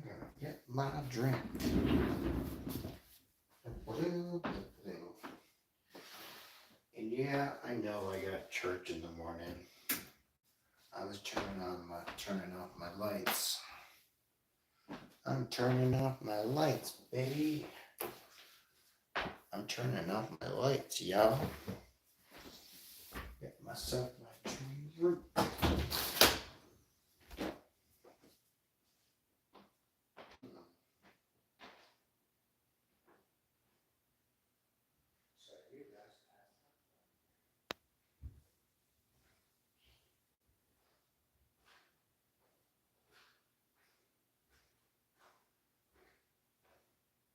gonna get my drink. And yeah, I know I got church in the morning. I was turning off my lights. I'm turning off my lights, baby. I'm turning off my lights, y'all. Get myself my drink.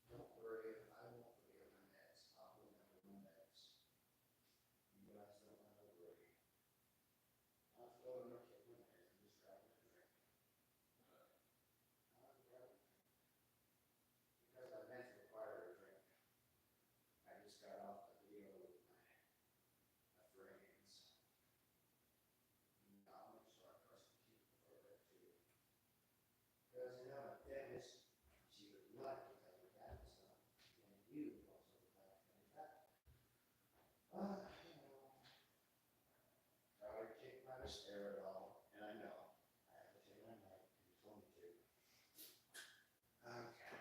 Don't worry, I won't forget my meds. I'll remember my meds. You guys don't have to worry. I'll go and look at my meds and just grab my drink. Because my meds require a drink. I just got off the video with my friends. Now I'm just want to brush my teeth before bed too. Because you know, my dentist, she would like to have your dentist on. And you also would like to have that. I would take my Steridol, and I know I have to take my night. You told me to. Okay.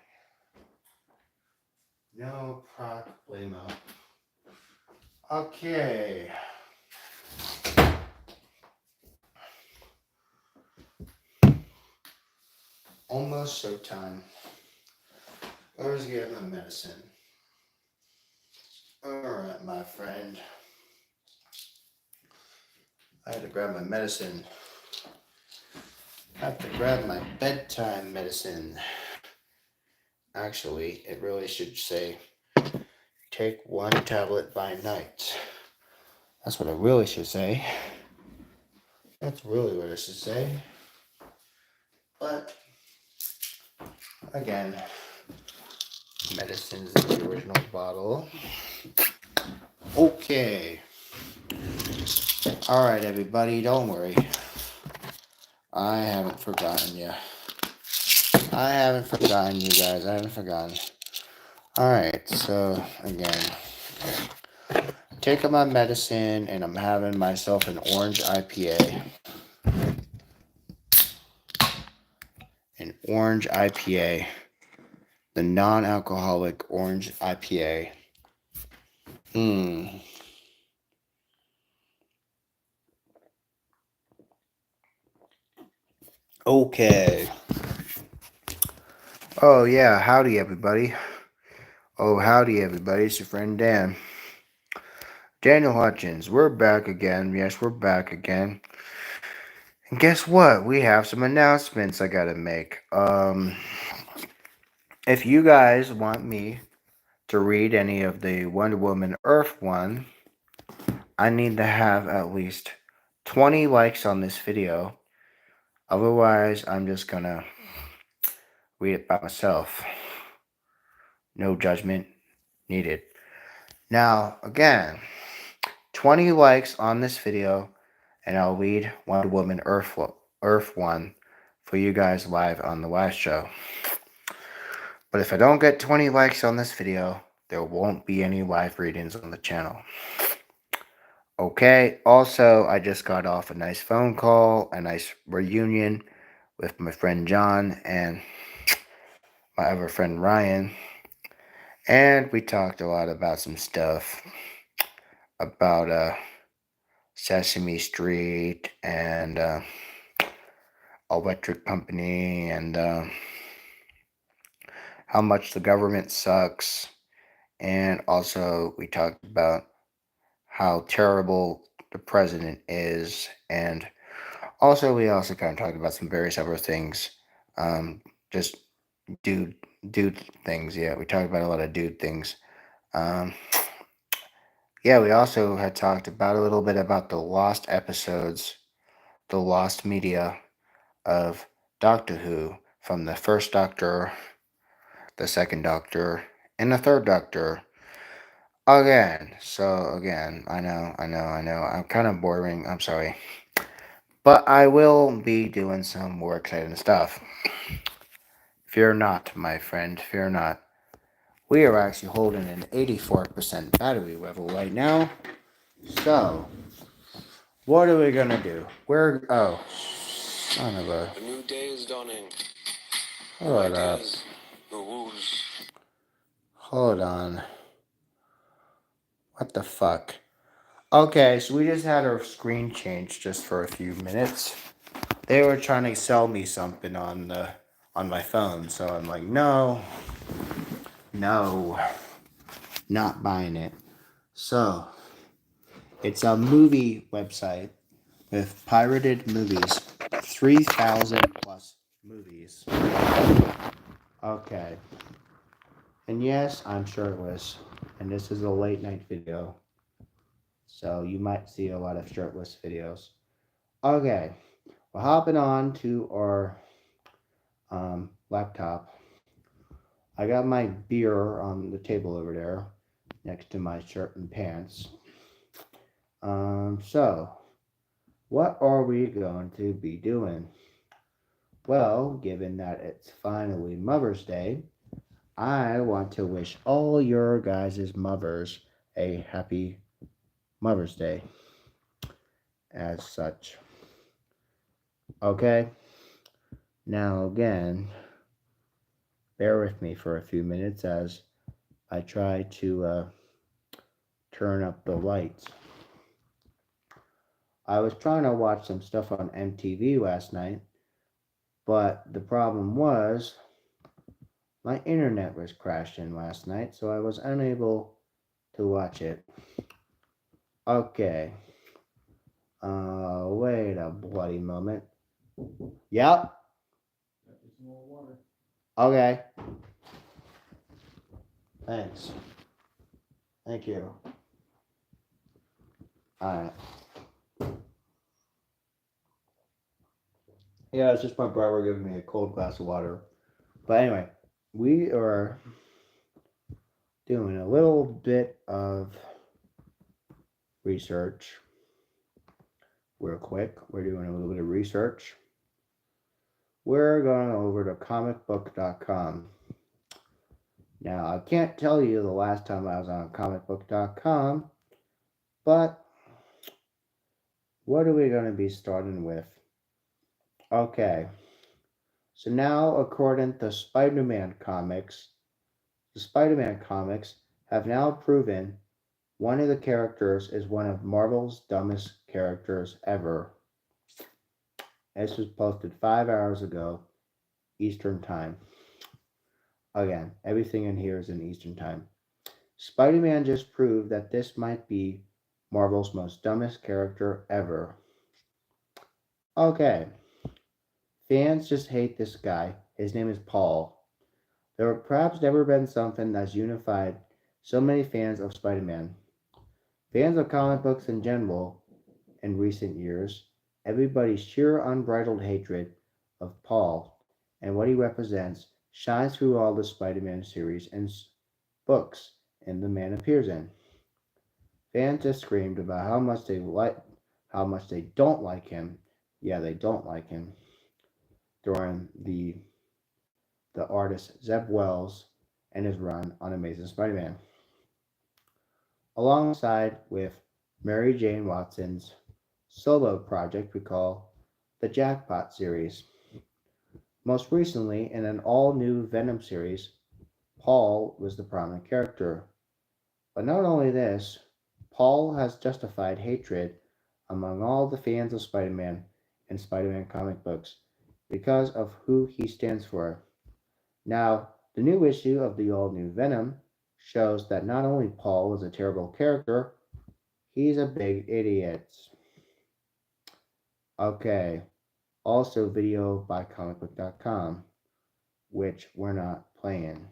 No problemo. Okay. Almost showtime. Where's getting my medicine? Alright, my friend. I had to grab my medicine. I have to grab my bedtime medicine. Actually, it really should say, take one tablet by night. That's what it really should say. That's really what it should say. But, again, medicine's in the original bottle. Okay. Alright, everybody, don't worry. I haven't forgotten you. I haven't forgotten you guys. I haven't forgotten. Alright, so, again, taking my medicine and I'm having myself an orange IPA. An orange IPA. The non-alcoholic orange IPA. Okay. Oh, yeah. Howdy, everybody. Oh, howdy, everybody. It's your friend Dan. Daniel Hutchins. We're back again. Yes, we're back again. And guess what? We have some announcements I gotta make. If you guys want me to read any of the Wonder Woman Earth one, I need to have at least 20 likes on this video. Otherwise, I'm just gonna read it by myself. No judgment needed. Now, again, 20 likes on this video, and I'll read Wonder Woman Earth 1 for you guys live on the live show. But if I don't get 20 likes on this video, there won't be any live readings on the channel. Okay, also, I just got off a nice phone call, a nice reunion with my friend John and my other friend Ryan. And we talked a lot about some stuff about Sesame Street and electric company and how much the government sucks. And also we talked about how terrible the president is. And also we also kind of talked about some various other things. Just dude things. Yeah, we talked about a lot of dude things. Yeah, we also had talked about a little bit about the lost episodes, the lost media of Doctor Who, from the first Doctor, the second Doctor, and the third Doctor. Again, I know, I'm kind of boring, I'm sorry. But I will be doing some more exciting stuff. Fear not, my friend, fear not. We are actually holding an 84% battery level right now. So, what are we gonna do? Son of a. A new day is dawning. Hold up. Hold on. What the fuck? Okay, so we just had our screen changed just for a few minutes. They were trying to sell me something on my phone, so I'm like, no, not buying it. So, it's a movie website with pirated movies, 3,000 plus movies. Okay, and yes, I'm shirtless, and this is a late night video, so you might see a lot of shirtless videos. Okay, we're hopping on to our laptop. I got my beer on the table over there next to my shirt and pants. So, what are we going to be doing? Well, given that it's finally Mother's Day, I want to wish all your guys' mothers a happy Mother's Day as such. Okay? Now, again, bear with me for a few minutes as I try to turn up the lights. I was trying to watch some stuff on MTV last night, but the problem was my internet was crashing last night, so I was unable to watch it. Okay. Wait a bloody moment. Yep. Okay. Thanks. Thank you. Alright. Yeah, it's just my brother giving me a cold glass of water. But anyway, we are doing a little bit of research. Real quick, we're doing a little bit of research. We're going over to comicbook.com. Now, I can't tell you the last time I was on comicbook.com, but what are we going to be starting with? Okay, so now according to Spider-Man comics, the Spider-Man comics have now proven one of the characters is one of Marvel's dumbest characters ever. This was posted 5 hours ago, Eastern Time. Again, everything in here is in Eastern Time. Spider-Man just proved that this might be Marvel's most dumbest character ever. Okay. Fans just hate this guy. His name is Paul. There have perhaps never been something that's unified so many fans of Spider-Man. Fans of comic books in general, in recent years, everybody's sheer unbridled hatred of Paul and what he represents shines through all the Spider-Man series and books and the man appears in. Fans just screamed about how much they don't like him. Yeah, they don't like him during the artist Zeb Wells and his run on Amazing Spider-Man, alongside with Mary Jane Watson's solo project we call the Jackpot series. Most recently, in an all-new Venom series, Paul was the prominent character. But not only this, Paul has justified hatred among all the fans of Spider-Man and Spider-Man comic books because of who he stands for. Now, the new issue of the all-new Venom shows that not only Paul is a terrible character, he's a big idiot. Okay, also video by comicbook.com, which we're not playing.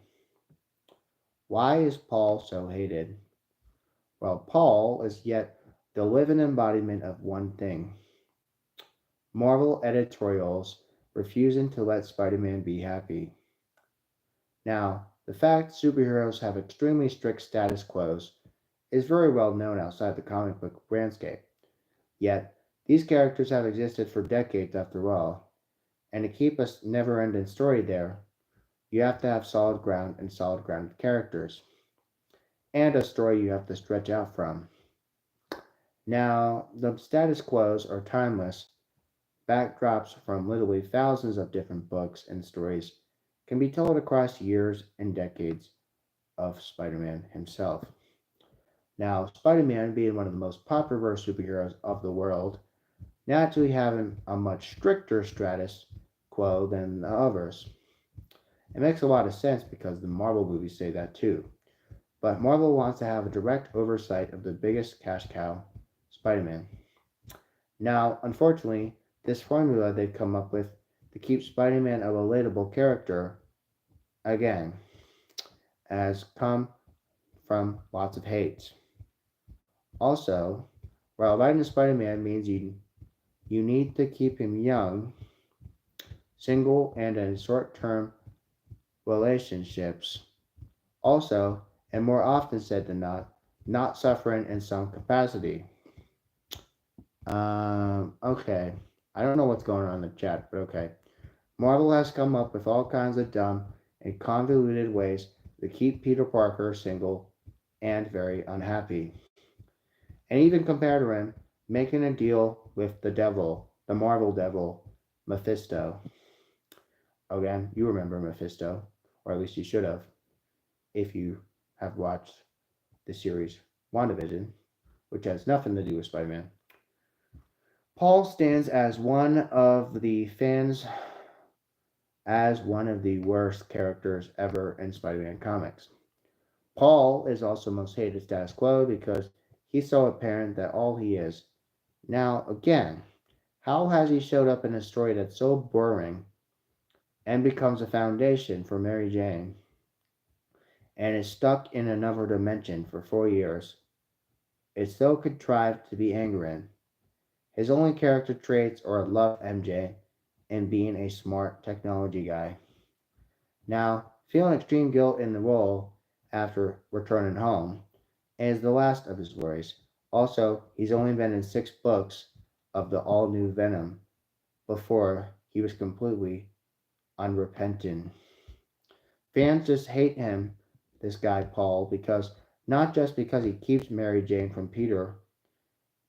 Why is Paul so hated? Well, Paul is yet the living embodiment of one thing: Marvel editorials refusing to let Spider-Man be happy. Now, the fact superheroes have extremely strict status quos is very well known outside the comic book landscape. Yet, these characters have existed for decades after all, and to keep a never-ending story there, You have to have solid ground and solid grounded characters, and a story you have to stretch out from. Now, the status quos are timeless. Backdrops from literally thousands of different books and stories can be told across years and decades of Spider Man himself. Now, Spider Man being one of the most popular superheroes of the world, naturally having a much stricter status quo than the others. It makes a lot of sense because the Marvel movies say that too. But Marvel wants to have a direct oversight of the biggest cash cow, Spider Man. Now, unfortunately, this formula they've come up with to keep Spider Man a relatable character, again, has come from lots of hate. Also, while writing Spider Man means you need to keep him young, single, and in short term relationships, also, and more often said than not suffering in some capacity. Okay. I don't know what's going on in the chat, but okay. Marvel has come up with all kinds of dumb and convoluted ways to keep Peter Parker single and very unhappy. And even compared to him, making a deal with the devil, the Marvel devil, Mephisto. Again, you remember Mephisto, or at least you should have, if you have watched the series WandaVision, which has nothing to do with Spider Man. Paul stands as one of the fans as one of the worst characters ever in Spider Man comics. Paul is also most hated status quo because he's so apparent that all he is. Now, again, how has he showed up in a story that's so boring and becomes a foundation for Mary Jane and is stuck in another dimension for 4 years? It's so contrived to be angry in. His only character traits are love MJ and being a smart technology guy. Now, feeling extreme guilt in the role after returning home is the last of his worries. Also, he's only been in 6 books of the all new Venom before he was completely unrepentant. Fans just hate him, this guy Paul, because not just because he keeps Mary Jane from Peter,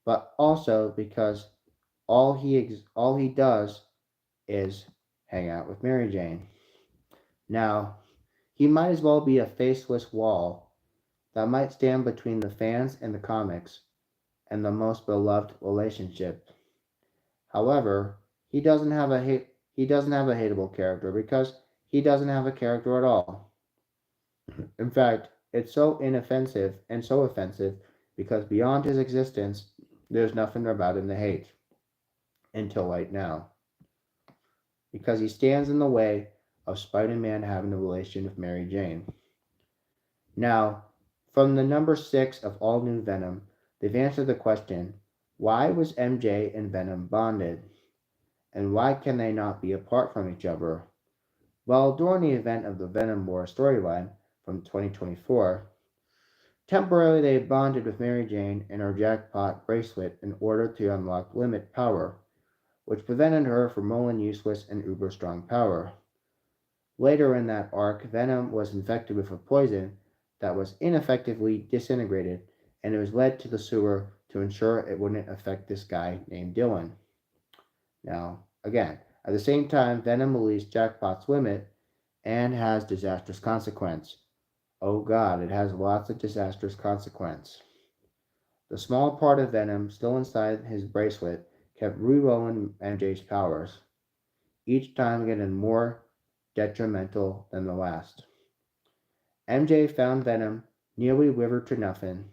but also because all he does is hang out with Mary Jane. Now, he might as well be a faceless wall that might stand between the fans and the comics and the most beloved relationship. However, he doesn't have a hateable character because he doesn't have a character at all. In fact, it's so inoffensive and so offensive because beyond his existence, there's nothing about him to hate until right now. Because he stands in the way of Spider Man having a relation with Mary Jane. Now, from the number 6 of All New Venom, they've answered the question, why was MJ and Venom bonded? And why can they not be apart from each other? Well, during the event of the Venom War storyline from 2024, temporarily they bonded with Mary Jane and her jackpot bracelet in order to unlock limit power, which prevented her from rolling useless and uber strong power. Later in that arc, Venom was infected with a poison that was ineffectively disintegrated, and it was led to the sewer to ensure it wouldn't affect this guy named Dylan. Now, again, at the same time, Venom released Jackpot's limit and has disastrous consequence. Oh god, it has lots of disastrous consequence. The small part of Venom still inside his bracelet kept re-rolling MJ's powers, each time getting more detrimental than the last. MJ found Venom nearly withered to nothing,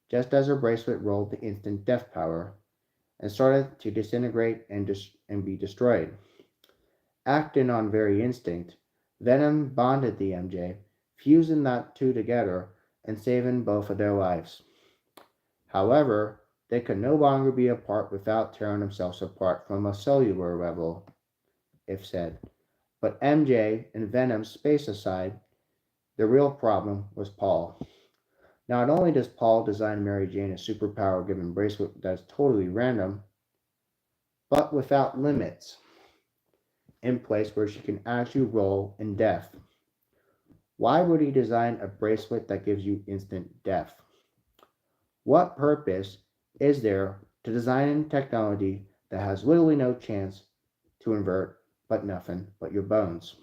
just as her bracelet rolled the instant death power, and started to disintegrate and be destroyed. Acting on very instinct, Venom bonded the MJ, fusing that two together and saving both of their lives. However, they could no longer be apart without tearing themselves apart from a cellular level, if said. But MJ and Venom's space aside, the real problem was Paul. Not only does Paul design Mary Jane a superpower given bracelet that's totally random, but without limits. in place where she can actually roll in death. Why would he design a bracelet that gives you instant death? What purpose is there to design technology that has literally no chance to invert but nothing but your bones?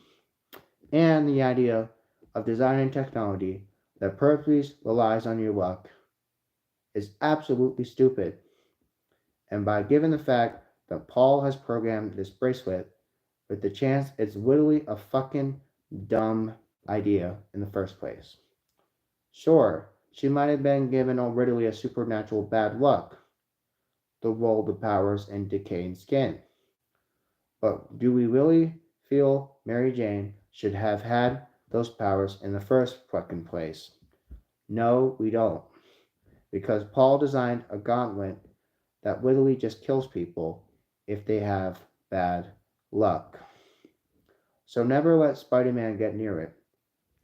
And the idea of designing technology that purposely relies on your luck is absolutely stupid. And by given the fact that Paul has programmed this bracelet with the chance it's literally a fucking dumb idea in the first place. Sure, she might have been given already a supernatural bad luck, the roll the powers and decaying skin. But do we really feel Mary Jane should have had those powers in the first fucking place? No, we don't. Because Paul designed a gauntlet that literally just kills people if they have bad luck. So never let Spider Man get near it.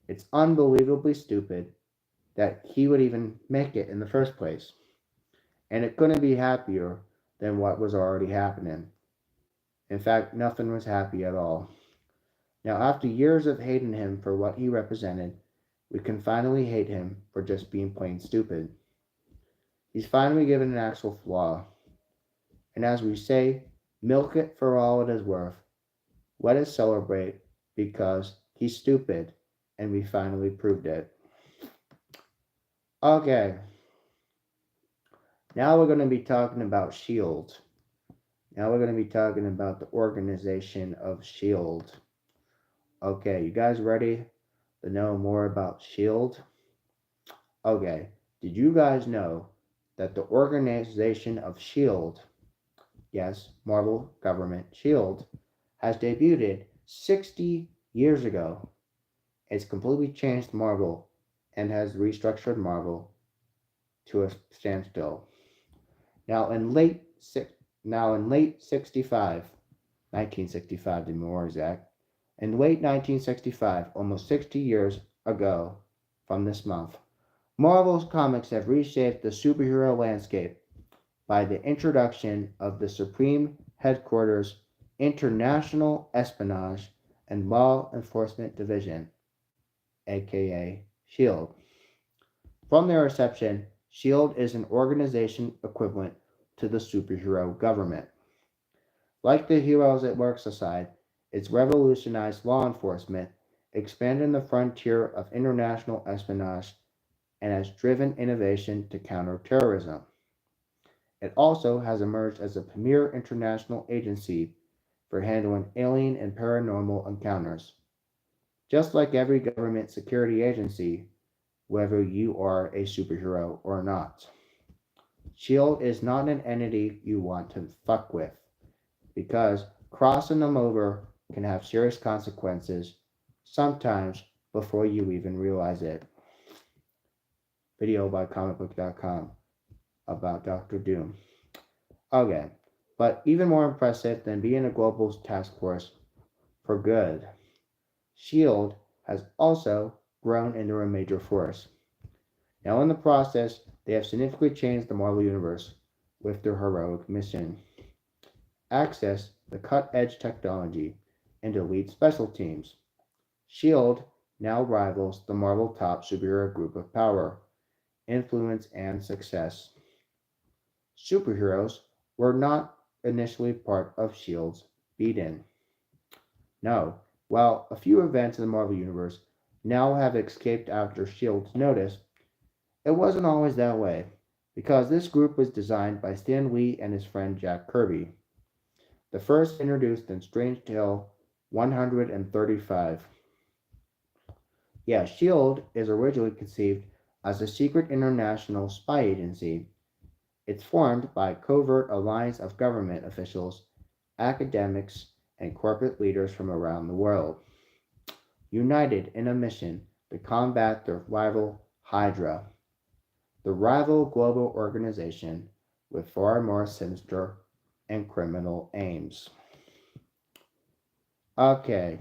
It's unbelievably stupid that he would even make it in the first place. And it couldn't be happier than what was already happening. In fact, nothing was happy at all. Now, after years of hating him for what he represented, we can finally hate him for just being plain stupid. He's finally given an actual flaw. And as we say, milk it for all it is worth. Let us celebrate because he's stupid and we finally proved it. Okay, now we're going to be talking about S.H.I.E.L.D. Now we're going to be talking about the organization of S.H.I.E.L.D. Okay, you guys ready to know more about S.H.I.E.L.D.? Okay, did you guys know that the organization of S.H.I.E.L.D., yes, Marvel Government S.H.I.E.L.D., has debuted 60 years ago? It's completely changed Marvel and has restructured Marvel to a standstill. Now in late now in late 65, 1965 to be more exact, in late 1965, almost 60 years ago from this month, Marvel's comics have reshaped the superhero landscape by the introduction of the Supreme Headquarters International Espionage and Law Enforcement Division, aka S.H.I.E.L.D. From their reception, S.H.I.E.L.D. is an organization equivalent to the superhero government. Like the heroes it works aside, it's revolutionized law enforcement, expanded the frontier of international espionage, and has driven innovation to counter terrorism. It also has emerged as a premier international agency for handling alien and paranormal encounters. Just like every government security agency, whether you are a superhero or not. S.H.I.E.L.D. is not an entity you want to fuck with, because crossing them over can have serious consequences, sometimes before you even realize it. Video by comicbook.com about Doctor Doom. Okay, but even more impressive than being a global task force for good, S.H.I.E.L.D. has also grown into a major force. Now, in the process, they have significantly changed the Marvel Universe with their heroic mission. Access the cut-edge technology and elite special teams. S.H.I.E.L.D. now rivals the Marvel top superhero group of power, influence, and success. Superheroes were not initially part of S.H.I.E.L.D.'s beat-in. No, while a few events in the Marvel Universe now have escaped after S.H.I.E.L.D.'s notice, it wasn't always that way, because this group was designed by Stan Lee and his friend Jack Kirby. The first introduced in Strange Tale 135. Yeah, S.H.I.E.L.D. is originally conceived as a secret international spy agency. It's formed by a covert alliance of government officials, academics, and corporate leaders from around the world, united in a mission to combat their rival Hydra, the rival global organization with far more sinister and criminal aims. Okay,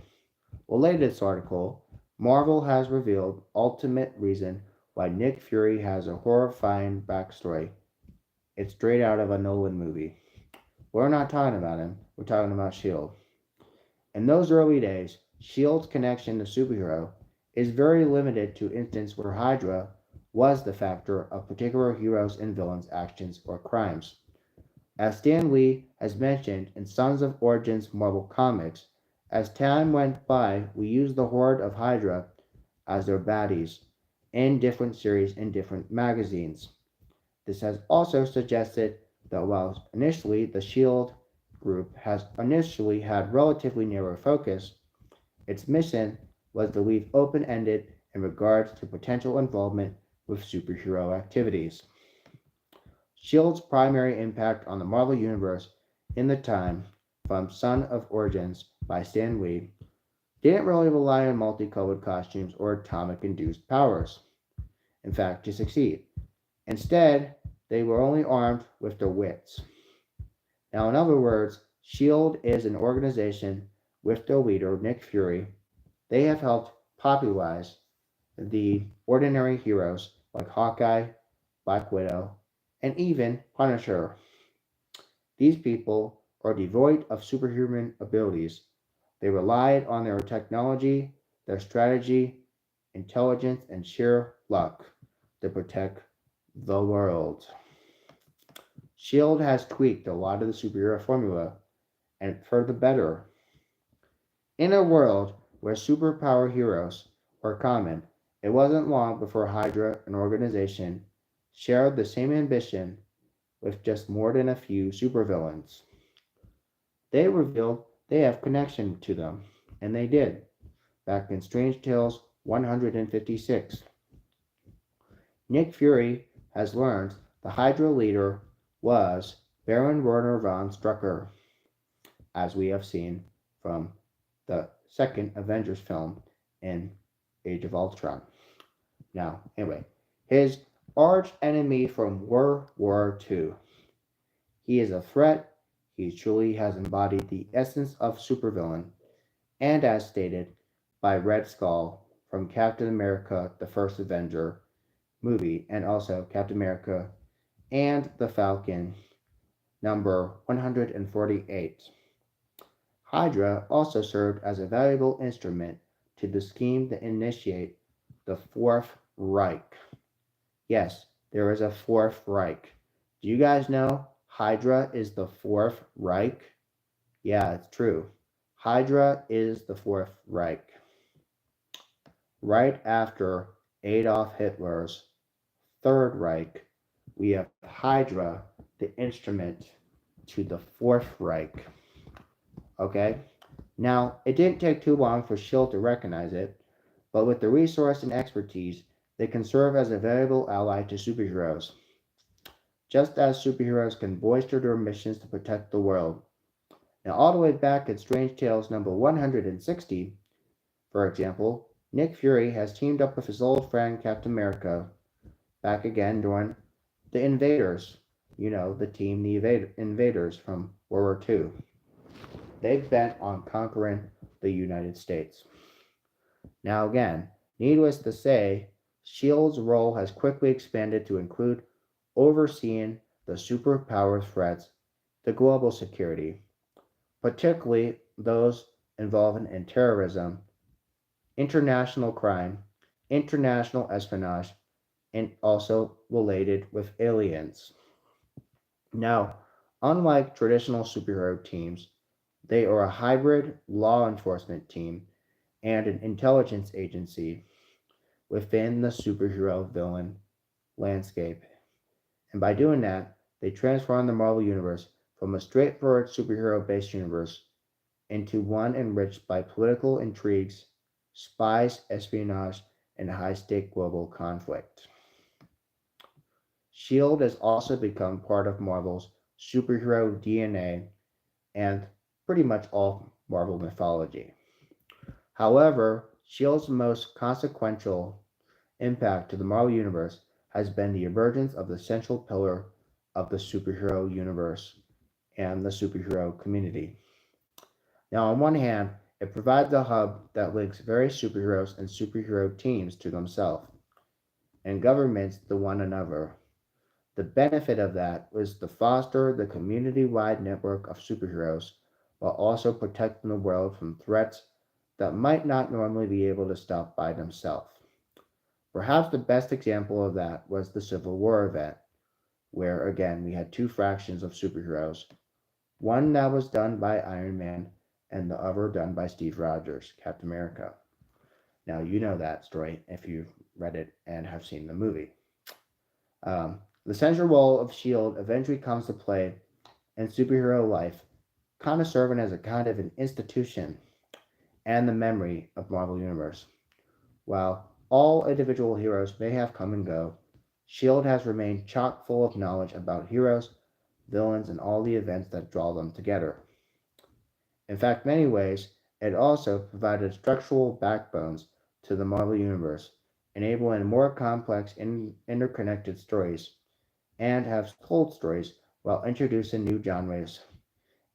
related to this article, Marvel has revealed ultimate reason why Nick Fury has a horrifying backstory. It's straight out of a Nolan movie. We're not talking about him, we're talking about S.H.I.E.L.D. In those early days, S.H.I.E.L.'s connection to superhero is very limited to instances where Hydra was the factor of particular heroes' and villains' actions or crimes. As Stan Lee has mentioned in Sons of Origins Marvel Comics, as time went by, we used the Horde of Hydra as their baddies in different series in different magazines. This has also suggested that while initially the S.H.I.E.L.D. group has initially had relatively narrow focus, its mission was to leave open-ended in regards to potential involvement with superhero activities. S.H.I.E.L.D's primary impact on the Marvel Universe in the time from Son of Origins by Stan Lee didn't really rely on multicolored costumes or atomic-induced powers, in fact, to succeed. Instead, they were only armed with their wits. Now, in other words, S.H.I.E.L.D. is an organization with their leader, Nick Fury. They have helped popularize the ordinary heroes like Hawkeye, Black Widow, and even Punisher. These people are devoid of superhuman abilities. They relied on their technology, their strategy, intelligence, and sheer luck to protect the world. S.H.I.E.L.D. has tweaked a lot of the superhero formula, and for the better. In a world where superpower heroes were common, it wasn't long before Hydra, an organization, shared the same ambition with just more than a few supervillains. They revealed they have connection to them, and they did, back in Strange Tales 156. Nick Fury has learned the Hydra leader was Baron Werner von Strucker, as we have seen from the second Avengers film in Age of Ultron. Now, anyway, his arch enemy from World War II. He is a threat. He truly has embodied the essence of supervillain, and as stated by Red Skull from Captain America the First Avenger movie, and also Captain America and the Falcon number 148. Hydra also served as a valuable instrument to the scheme to initiate the Fourth Reich. Yes, there is a Fourth Reich. Do you guys know Hydra is the Fourth Reich? Yeah, it's true. Hydra is the Fourth Reich. Right after Adolf Hitler's Third Reich, we have Hydra, the instrument to the Fourth Reich. Okay? Now, it didn't take too long for S.H.I.E.L.D. to recognize it, but with the resource and expertise, they can serve as a valuable ally to superheroes. Just as superheroes can bolster their missions to protect the world. Now, all the way back at Strange Tales number 160, for example, Nick Fury has teamed up with his old friend Captain America back again during the Invaders. You know, the team, the Invaders from World War II. They bent on conquering the United States. Now, again, needless to say, S.H.I.E.L.D's role has quickly expanded to include overseeing the superpower threats to global security, particularly those involving in terrorism, international crime, international espionage, and also related with aliens. Now, unlike traditional superhero teams, they are a hybrid law enforcement team and an intelligence agency within the superhero villain landscape. And by doing that, they transform the Marvel Universe from a straightforward superhero based universe into one enriched by political intrigues, spies, espionage, and high stake global conflict. S.H.I.E.L.D. has also become part of Marvel's superhero DNA and pretty much all Marvel mythology. However, S.H.I.E.L.D's most consequential impact to the Marvel Universe has been the emergence of the central pillar of the superhero universe and the superhero community. Now, on one hand, it provides a hub that links various superheroes and superhero teams to themselves and governments to one another. The benefit of that was to foster the community wide network of superheroes while also protecting the world from threats that might not normally be able to stop by themselves. Perhaps the best example of that was the Civil War event, where again we had two fractions of superheroes, one that was done by Iron Man and the other done by Steve Rogers, Captain America. Now you know that story if you've read it and have seen the movie. The central role of S.H.I.E.L.D. eventually comes to play in superhero life, kind of serving as a kind of an institution and the memory of Marvel Universe. While all individual heroes may have come and go, S.H.I.E.L.D. has remained chock full of knowledge about heroes, villains, and all the events that draw them together. In fact, many ways, it also provided structural backbones to the Marvel Universe, enabling more complex, interconnected stories, and have told stories while introducing new genres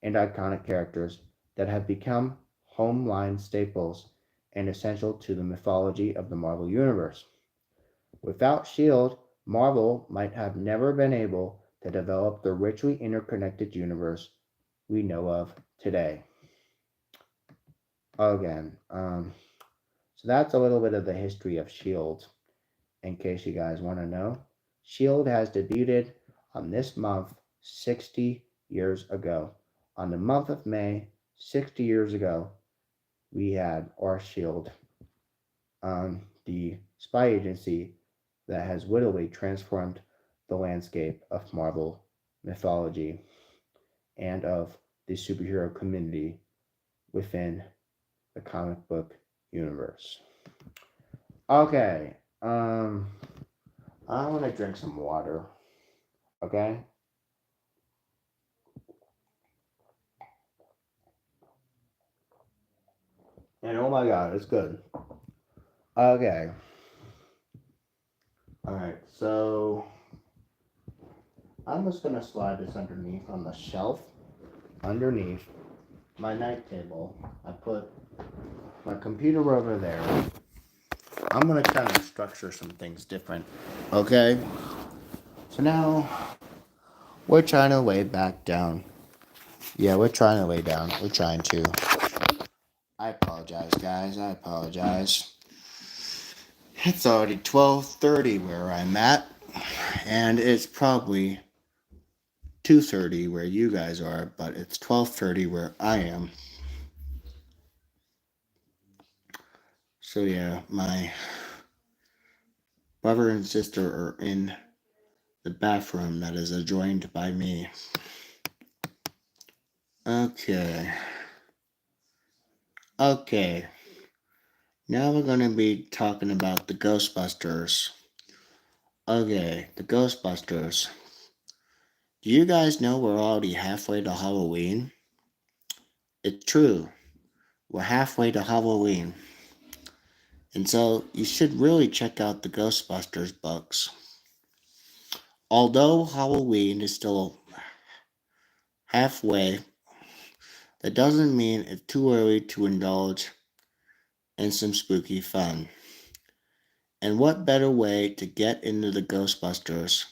and iconic characters that have become home-line staples and essential to the mythology of the Marvel Universe. Without S.H.I.E.L.D., Marvel might have never been able to develop the richly interconnected universe we know of today. Again, so that's a little bit of the history of S.H.I.E.L.D. In case you guys want to know. S.H.I.E.L.D. has debuted on this month 60 years ago. On the month of May, 60 years ago, we had our S.H.I.E.L.D. The spy agency that has literally transformed the landscape of Marvel mythology and of the superhero community within the comic book universe. Okay, I want to drink some water. Okay? And oh my god, it's good. Okay. Alright, so I'm just gonna slide this underneath on the shelf underneath my night table. I put my computer over there. I'm gonna kind of structure some things different. Okay? So now we're trying to lay back down. Yeah, we're trying to lay down. We're trying to. I apologize, guys. I apologize. It's already 12:30 where I'm at, and it's probably 2:30 where you guys are, but it's 12:30 where I am. So yeah, my brother and sister are in the bathroom that is adjoined by me. Okay. Okay. Now we're going to be talking about the Ghostbusters. Okay, the Ghostbusters. Do you guys know we're already halfway to Halloween? It's true. We're halfway to Halloween. And so you should really check out the Ghostbusters books. Although Halloween is still halfway, that doesn't mean it's too early to indulge in some spooky fun. And what better way to get into the Ghostbusters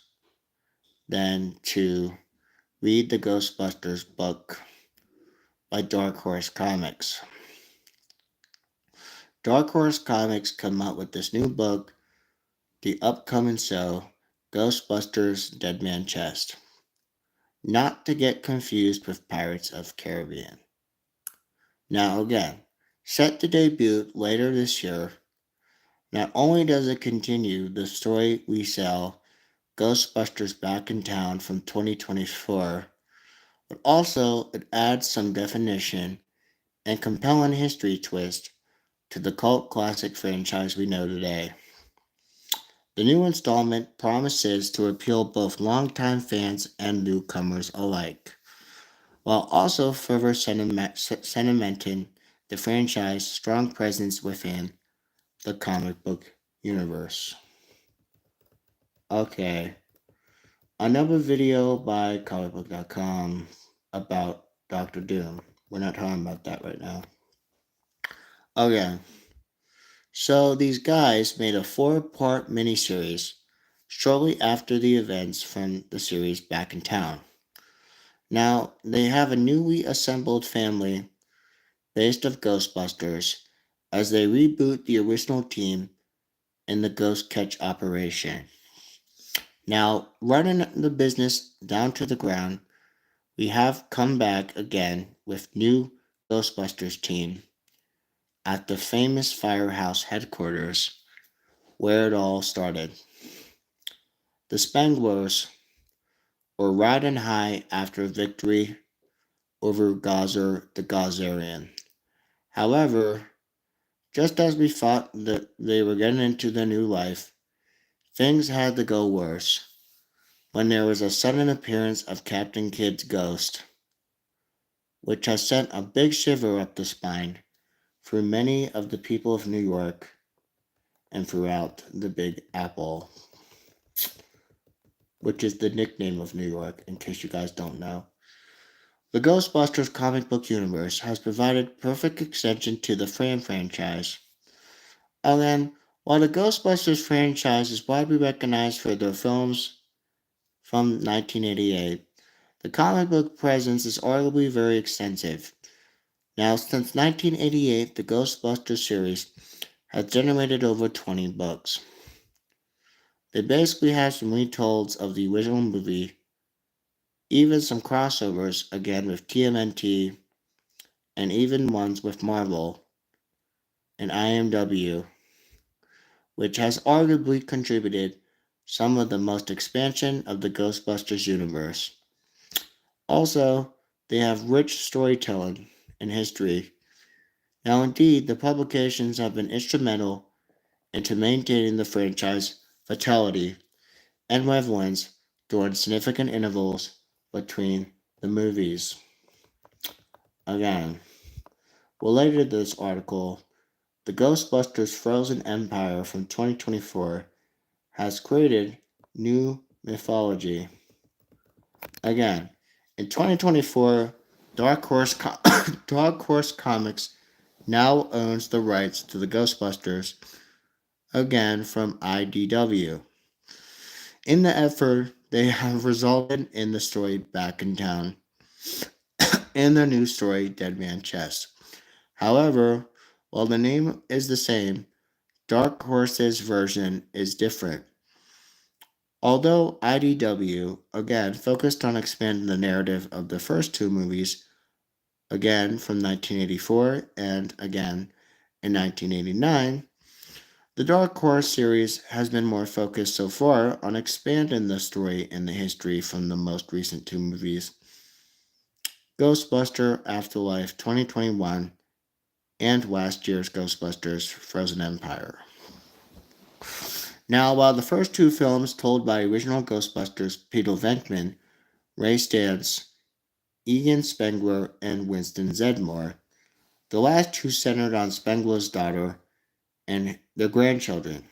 than to read the Ghostbusters book by Dark Horse Comics. Dark Horse Comics come out with this new book, the upcoming show, Ghostbusters Dead Man Chest. Not to get confused with Pirates of Caribbean. Now again, set to debut later this year, not only does it continue the story we sell, Ghostbusters Back in Town from 2024, but also it adds some definition and compelling history twist to the cult classic franchise we know today. The new installment promises to appeal both longtime fans and newcomers alike, while also further cementing the franchise's strong presence within the comic book universe. Okay, another video by comicbook.com about Doctor Doom. We're not talking about that right now. Okay, so these guys made a 4-part miniseries shortly after the events from the series Back in Town. Now, they have a newly assembled family based of Ghostbusters as they reboot the original team in the Ghost Catch operation. Now, running the business down to the ground, we have come back again with new Ghostbusters team at the famous firehouse headquarters where it all started. The Spanglers were riding high after victory over Gazer the Gazarian. However, just as we thought that they were getting into their new life, things had to go worse when there was a sudden appearance of Captain Kidd's ghost, which has sent a big shiver up the spine through many of the people of New York and throughout the Big Apple, which is the nickname of New York, in case you guys don't know. The Ghostbusters comic book universe has provided perfect extension to the franchise. Again, while the Ghostbusters franchise is widely recognized for their films from 1988, the comic book presence is arguably very extensive. Now, since 1988, the Ghostbusters series has generated over 20 books. They basically have some retolds of the original movie, even some crossovers again with TMNT, and even ones with Marvel and IMW, which has arguably contributed some of the most expansion of the Ghostbusters universe. Also, they have rich storytelling and history. Now, indeed, the publications have been instrumental into maintaining the franchise vitality and relevance during significant intervals between the movies. Again, related to this article, the Ghostbusters Frozen Empire from 2024 has created new mythology. Again, in 2024, Dark Horse Comics now owns the rights to the Ghostbusters, again from IDW. In the effort, they have resulted in the story Back in Town and the new story Dead Man Chest. However, while the name is the same, Dark Horse's version is different. Although IDW, again, focused on expanding the narrative of the first two movies, again from 1984 and again in 1989, the Dark Horse series has been more focused so far on expanding the story and the history from the most recent two movies, Ghostbuster Afterlife 2021 and last year's Ghostbusters Frozen Empire. Now, while the first two films told by original Ghostbusters Peter Venkman, Ray Stantz, Egan Spengler, and Winston Zeddemore, the last two centered on Spengler's daughter and their grandchildren,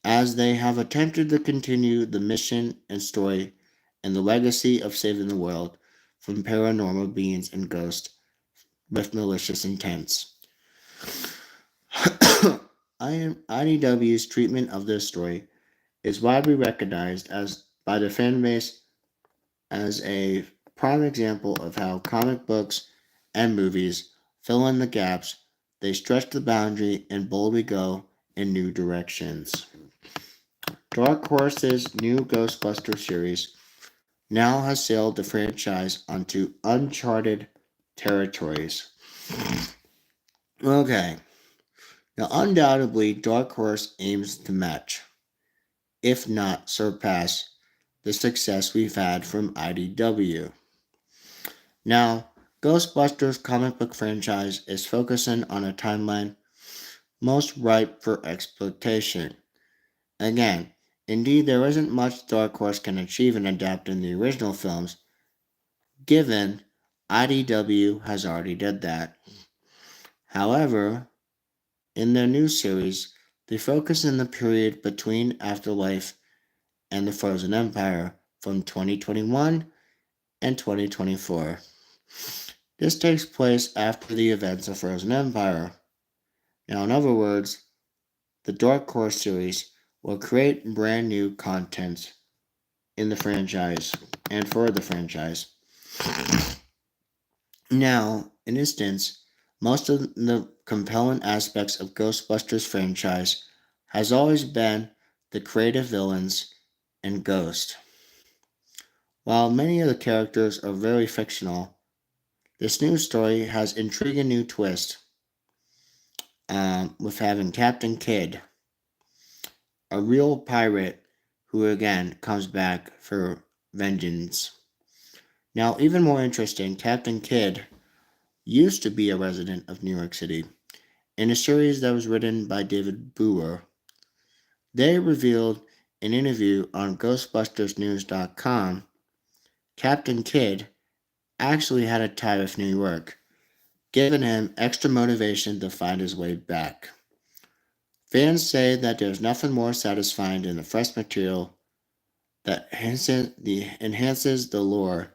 as they have attempted to continue the mission and story and the legacy of saving the world from paranormal beings and ghosts with malicious intents. IDW's treatment of this story is widely recognized as by the fan base as a prime example of how comic books and movies fill in the gaps, they stretch the boundary and boldly go in new directions. Dark Horse's new Ghostbuster series now has sailed the franchise onto uncharted territories. Okay, now undoubtedly Dark Horse aims to match, if not surpass, the success we've had from IDW. Now, Ghostbusters comic book franchise is focusing on a timeline most ripe for exploitation. Again, indeed there isn't much Dark Horse can achieve in adapting the original films, given IDW has already did that. However, in their new series, they focus in the period between Afterlife and the Frozen Empire from 2021 and 2024. This takes place after the events of Frozen Empire. Now, in other words, the Dark Horse series will create brand new content in the franchise and for the franchise. Now, in instance, most of the compelling aspects of Ghostbusters franchise has always been the creative villains and Ghost. While many of the characters are very fictional, this new story has intriguing new twist with having Captain Kidd, a real pirate who again comes back for vengeance. Now, even more interesting, Captain Kidd used to be a resident of New York City. In a series that was written by David Brewer, they revealed in an interview on GhostbustersNews.com, Captain Kidd actually had a tie with New York, giving him extra motivation to find his way back. Fans say that there's nothing more satisfying than the fresh material that enhances the lore,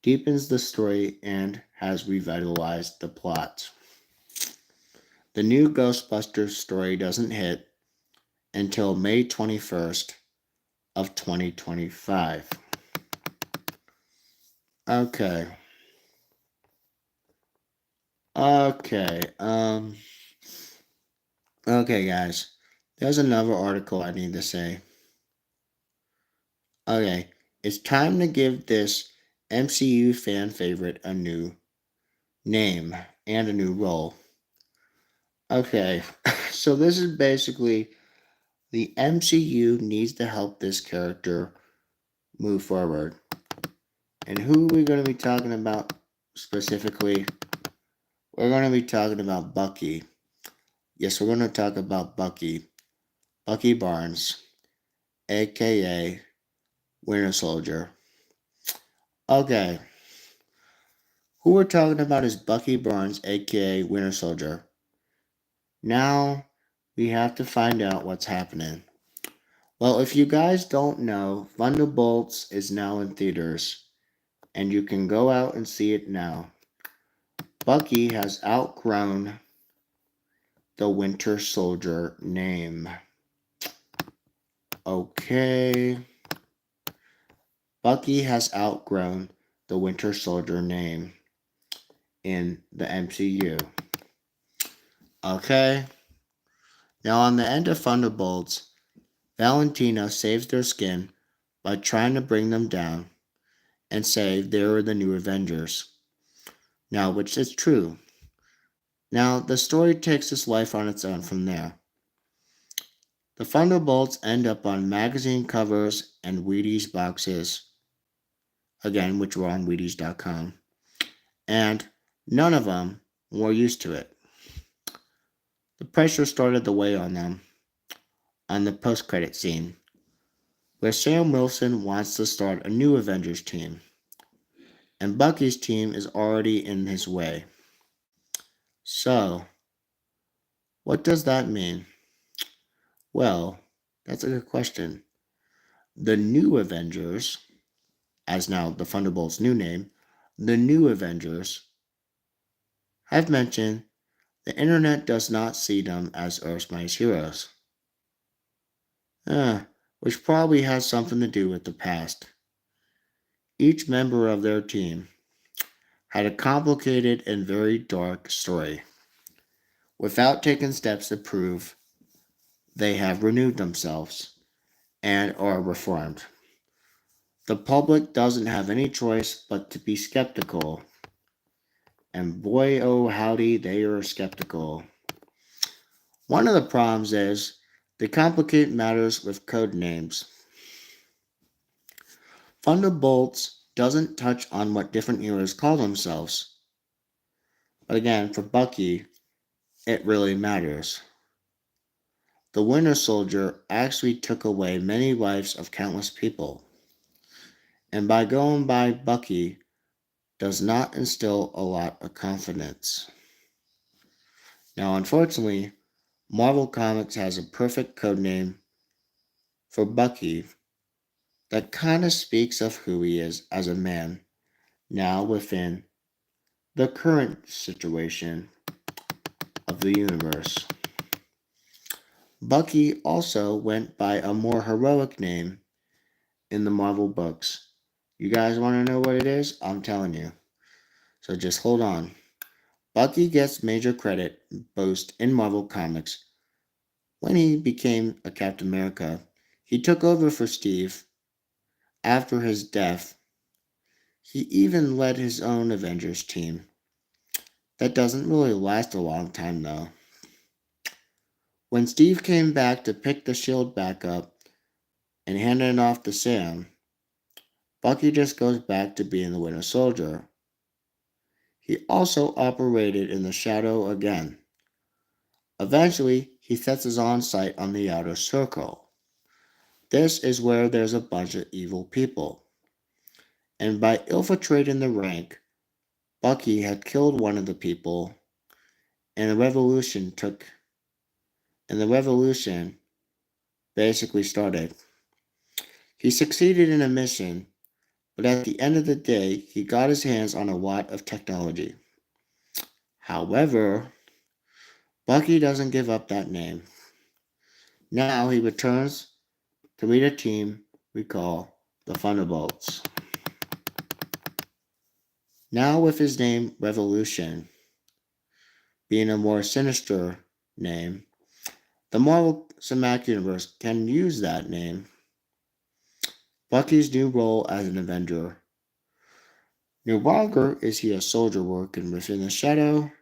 deepens the story, and has revitalized the plot. The new Ghostbusters story doesn't hit until May 21st of 2025. Okay. Okay. Okay, guys. There's another article I need to say. Okay. It's time to give this MCU fan favorite a new name and a new role. Okay. So this is basically the MCU needs to help this character move forward. And who are we going to be talking about specifically? We're going to be talking about Bucky. Yes, we're going to talk about Bucky. Bucky Barnes, aka Winter Soldier. Okay. Who we're talking about is Bucky Barnes, aka Winter Soldier. Now we have to find out what's happening. Well, if you guys don't know, Thunderbolts is now in theaters, and you can go out and see it now. Bucky has outgrown the Winter Soldier name. Okay. Bucky has outgrown the Winter Soldier name in the MCU. Okay. Now, on the end of Thunderbolts, Valentina saves their skin by trying to bring them down and say they are the new Avengers. Now, which is true. Now, the story takes its life on its own from there. The Thunderbolts end up on magazine covers and Wheaties boxes, again, which were on Wheaties.com, and none of them were used to it. The pressure started to weigh on them on the post-credit scene, where Sam Wilson wants to start a new Avengers team, and Bucky's team is already in his way. So, what does that mean? Well, that's a good question. The new Avengers, as now the Thunderbolts' new name, the new Avengers, have mentioned the internet does not see them as Earth's mightiest heroes. Which probably has something to do with the past. Each member of their team had a complicated and very dark story, without taking steps to prove they have renewed themselves and are reformed. The public doesn't have any choice but to be skeptical, and boy oh howdy they are skeptical. One of the problems is they complicate matters with code names. Thunderbolts doesn't touch on what different heroes call themselves. But again, for Bucky, it really matters. The Winter Soldier actually took away many lives of countless people. And by going by Bucky does not instill a lot of confidence. Now, unfortunately, Marvel Comics has a perfect codename for Bucky that kind of speaks of who he is as a man now within the current situation of the universe. Bucky also went by a more heroic name in the Marvel books, You guys want to know what it is? I'm telling you. So just hold on. Bucky gets major credit boost in Marvel Comics. When he became a Captain America, he took over for Steve after his death. He even led his own Avengers team. That doesn't really last a long time though. When Steve came back to pick the shield back up and hand it off to Sam, Bucky just goes back to being the Winter Soldier. He also operated in the shadow again. Eventually, he sets his own sight on the outer circle. This is where there's a bunch of evil people. And by infiltrating the rank, Bucky had killed one of the people, and the revolution basically started. He succeeded in a mission, but at the end of the day, he got his hands on a lot of technology. However, Bucky doesn't give up that name. Now he returns to lead a team we call the Thunderbolts. Now with his name Revolution being a more sinister name, the Marvel Cinematic Universe can use that name. Bucky's new role as an Avenger. No longer is he a soldier working within the shadow,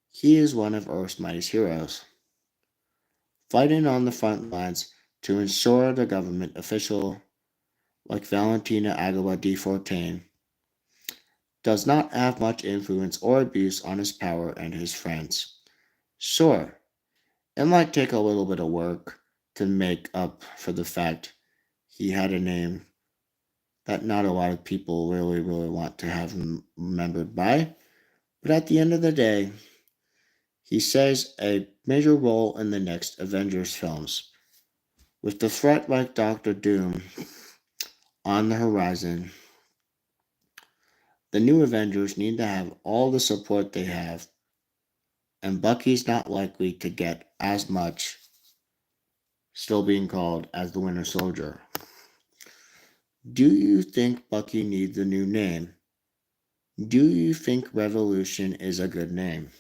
he is one of Earth's mightiest heroes, fighting on the front lines to ensure the government official like Valentina Agua de Fortain does not have much influence or abuse on his power and his friends. Sure, it might take a little bit of work to make up for the fact he had a name that not a lot of people really want to have him remembered by, but at the end of the day, he says a major role in the next Avengers films. With the threat like Doctor Doom on the horizon, the new Avengers need to have all the support they have, and Bucky's not likely to get as much, still being called as the Winter Soldier. Do you think Bucky needs a new name? Do you think Revolution is a good name?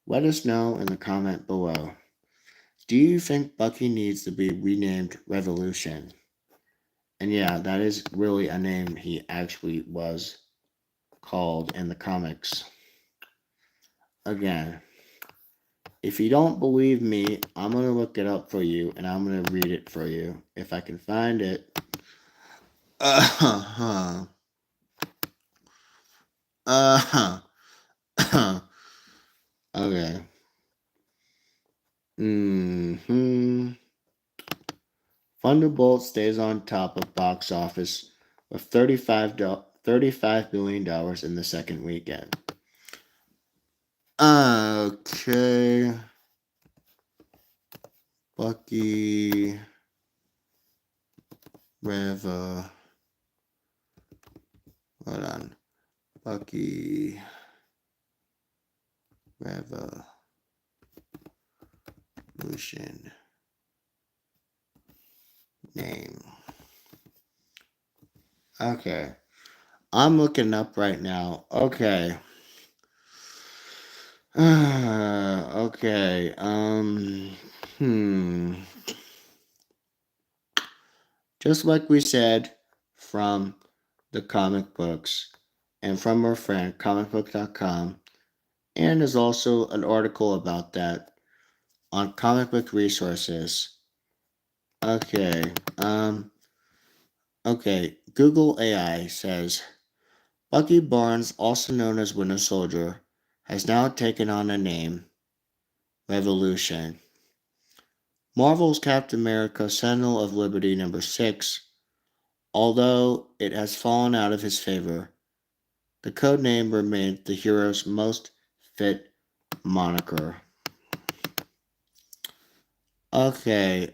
Let us know in the comment below. Do you think Bucky needs to be renamed Revolution? And yeah, that is really a name he actually was called in the comics. Again, if you don't believe me, I'm going to look it up for you and I'm going to read it for you if I can find it. Uh-huh. Uh-huh. Okay. Thunderbolt stays on top of box office with $35 billion in the second weekend. Okay. Bucky Hold on. Bucky Revolution name. Okay. I'm looking up right now. Okay. Okay. Just like we said from the comic books and from our friend comicbook.com, and there's also an article about that on comic book resources. Okay. Okay. Google AI says Bucky Barnes, also known as Winter Soldier, has now taken on a name, Revolution. Marvel's Captain America Sentinel of Liberty number 6, although it has fallen out of his favor, the code name remains the hero's most fit moniker. Okay,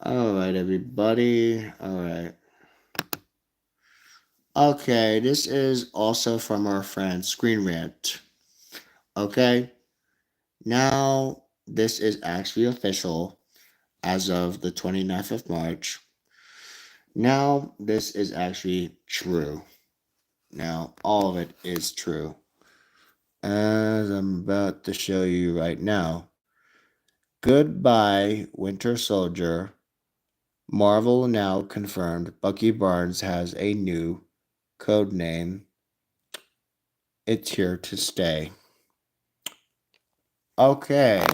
Alright, everybody. Alright. Okay, this is also from our friend Screen Rant. Okay, now this is actually official as of the 29th of March. Now, this is actually true. Now, all of it is true. As I'm about to show you right now. Goodbye, Winter Soldier. Marvel now confirmed Bucky Barnes has a new code name. It's here to stay. Okay,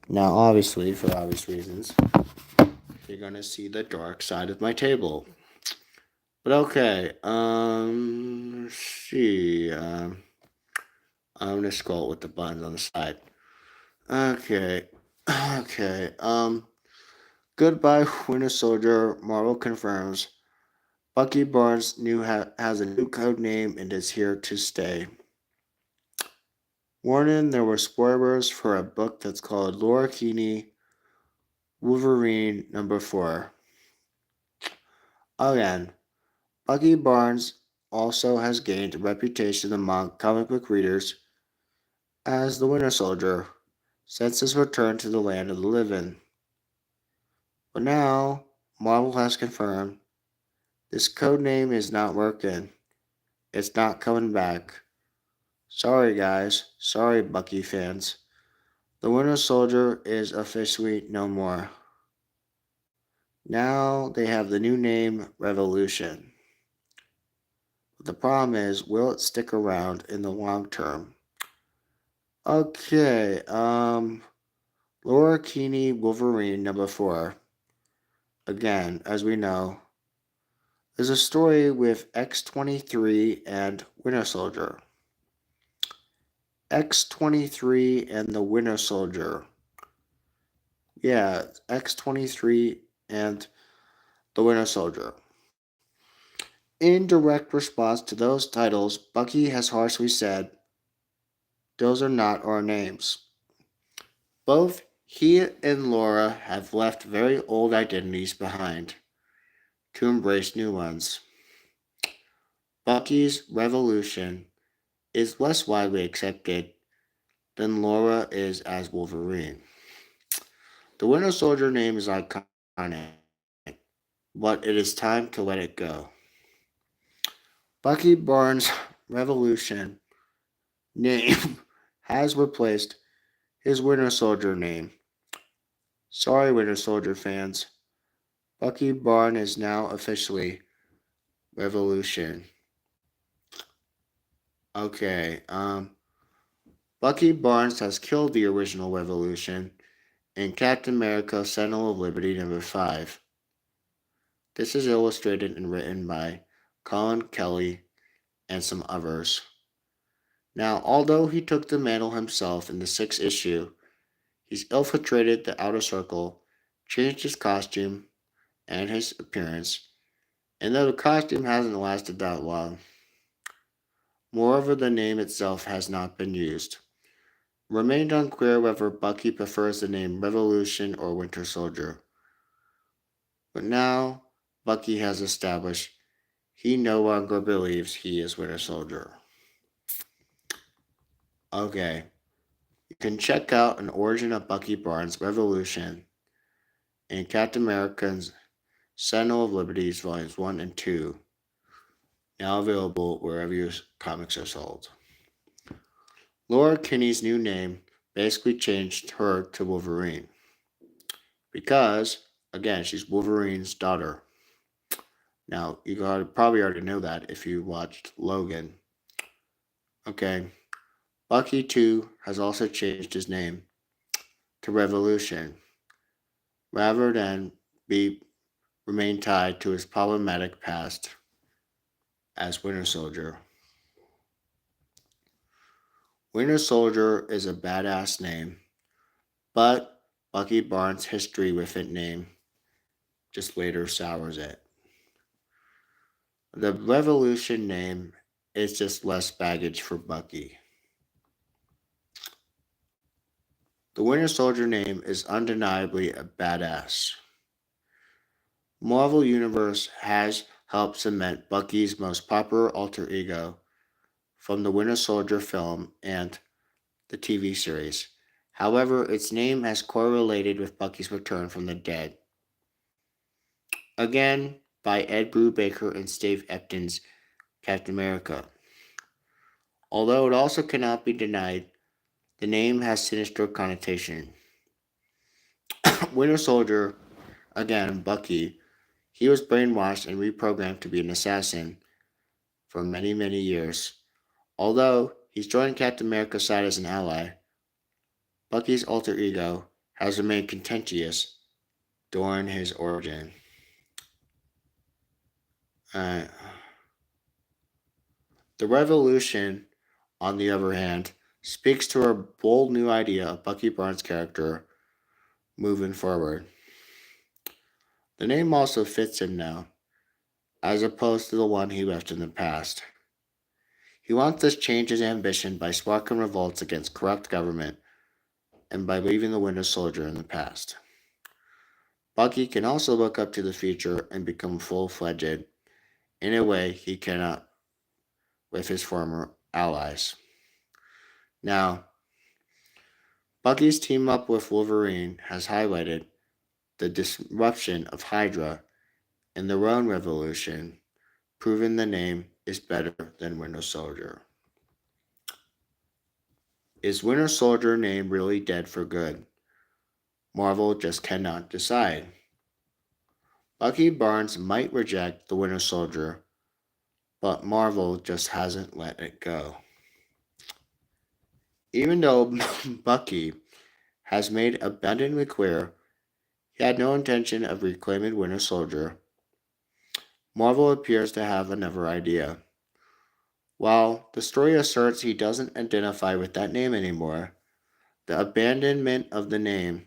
now obviously, for obvious reasons, you're gonna see the dark side of my table. But okay, let's see, I'm gonna scroll with the buttons on the side. Okay, okay, goodbye, Winter Soldier. Marvel confirms Bucky Barnes has a new code name and is here to stay. Warning, there were spoilers for a book that's called Laura Kinney, Wolverine #4. Again, Bucky Barnes also has gained a reputation among comic book readers as the Winter Soldier since his return to the land of the living. But now, Marvel has confirmed this code name is not working. It's not coming back. Sorry, guys. Sorry, Bucky fans. The Winter Soldier is officially no more. Now they have the new name Revolution. But the problem is, will it stick around in the long term? Okay, Laura Kinney Wolverine #4. Again, as we know, is a story with X-23 and Winter Soldier. X-23 and the Winter Soldier. Yeah, X-23 and the Winter Soldier. In direct response to those titles, Bucky has harshly said, "Those are not our names." Both he and Laura have left very old identities behind to embrace new ones. Bucky's Revolution is less widely accepted than Laura is as Wolverine. The Winter Soldier name is iconic, but it is time to let it go. Bucky Barnes' Revolution name has replaced his Winter Soldier name. Sorry, Winter Soldier fans. Bucky Barnes is now officially Revolution. Okay, Bucky Barnes has killed the original Revolution in Captain America Sentinel of Liberty #5. This is illustrated and written by Colin Kelly and some others. Now, although he took the mantle himself in the 6th issue, he's infiltrated the Outer Circle, changed his costume and his appearance, and though the costume hasn't lasted that long, moreover, the name itself has not been used. Remained unclear whether Bucky prefers the name Revolution or Winter Soldier. But now, Bucky has established he no longer believes he is Winter Soldier. Okay, you can check out an origin of Bucky Barnes' Revolution in Captain America's Sentinel of Liberties Volumes 1 and 2, now available wherever your comics are sold. Laura Kinney's new name basically changed her to Wolverine. Because, again, she's Wolverine's daughter. Now, you probably already know that if you watched Logan. Okay. Bucky, too, has also changed his name to Revolution, rather than remain tied to his problematic past as Winter Soldier. Winter Soldier is a badass name, but Bucky Barnes' history with it name just later sours it. The Revolution name is just less baggage for Bucky. The Winter Soldier name is undeniably a badass. Marvel Universe has helped cement Bucky's most popular alter ego from the Winter Soldier film and the TV series. However, its name has correlated with Bucky's return from the dead. again by Ed Brubaker and Steve Epton's Captain America. Although it also cannot be denied, the name has sinister connotation. Winter Soldier, again Bucky, he was brainwashed and reprogrammed to be an assassin for many, many years. Although he's joined Captain America's side as an ally, Bucky's alter ego has remained contentious during his origin. Uh, the Revolution, on the other hand, speaks to a bold new idea of Bucky Barnes' character moving forward. The name also fits him now, as opposed to the one he left in the past. He wants to change his ambition by sparking revolts against corrupt government and by leaving the Winter Soldier in the past. Bucky can also look up to the future and become full-fledged in a way he cannot with his former allies. Now, Bucky's team up with Wolverine has highlighted the disruption of Hydra in their own revolution, proving the name is better than Winter Soldier. Is Winter Soldier name really dead for good? Marvel just cannot decide. Bucky Barnes might reject the Winter Soldier, but Marvel just hasn't let it go. Even though Bucky has made abundantly clear he had no intention of reclaiming Winter Soldier, Marvel appears to have another idea. While the story asserts he doesn't identify with that name anymore, the abandonment of the name,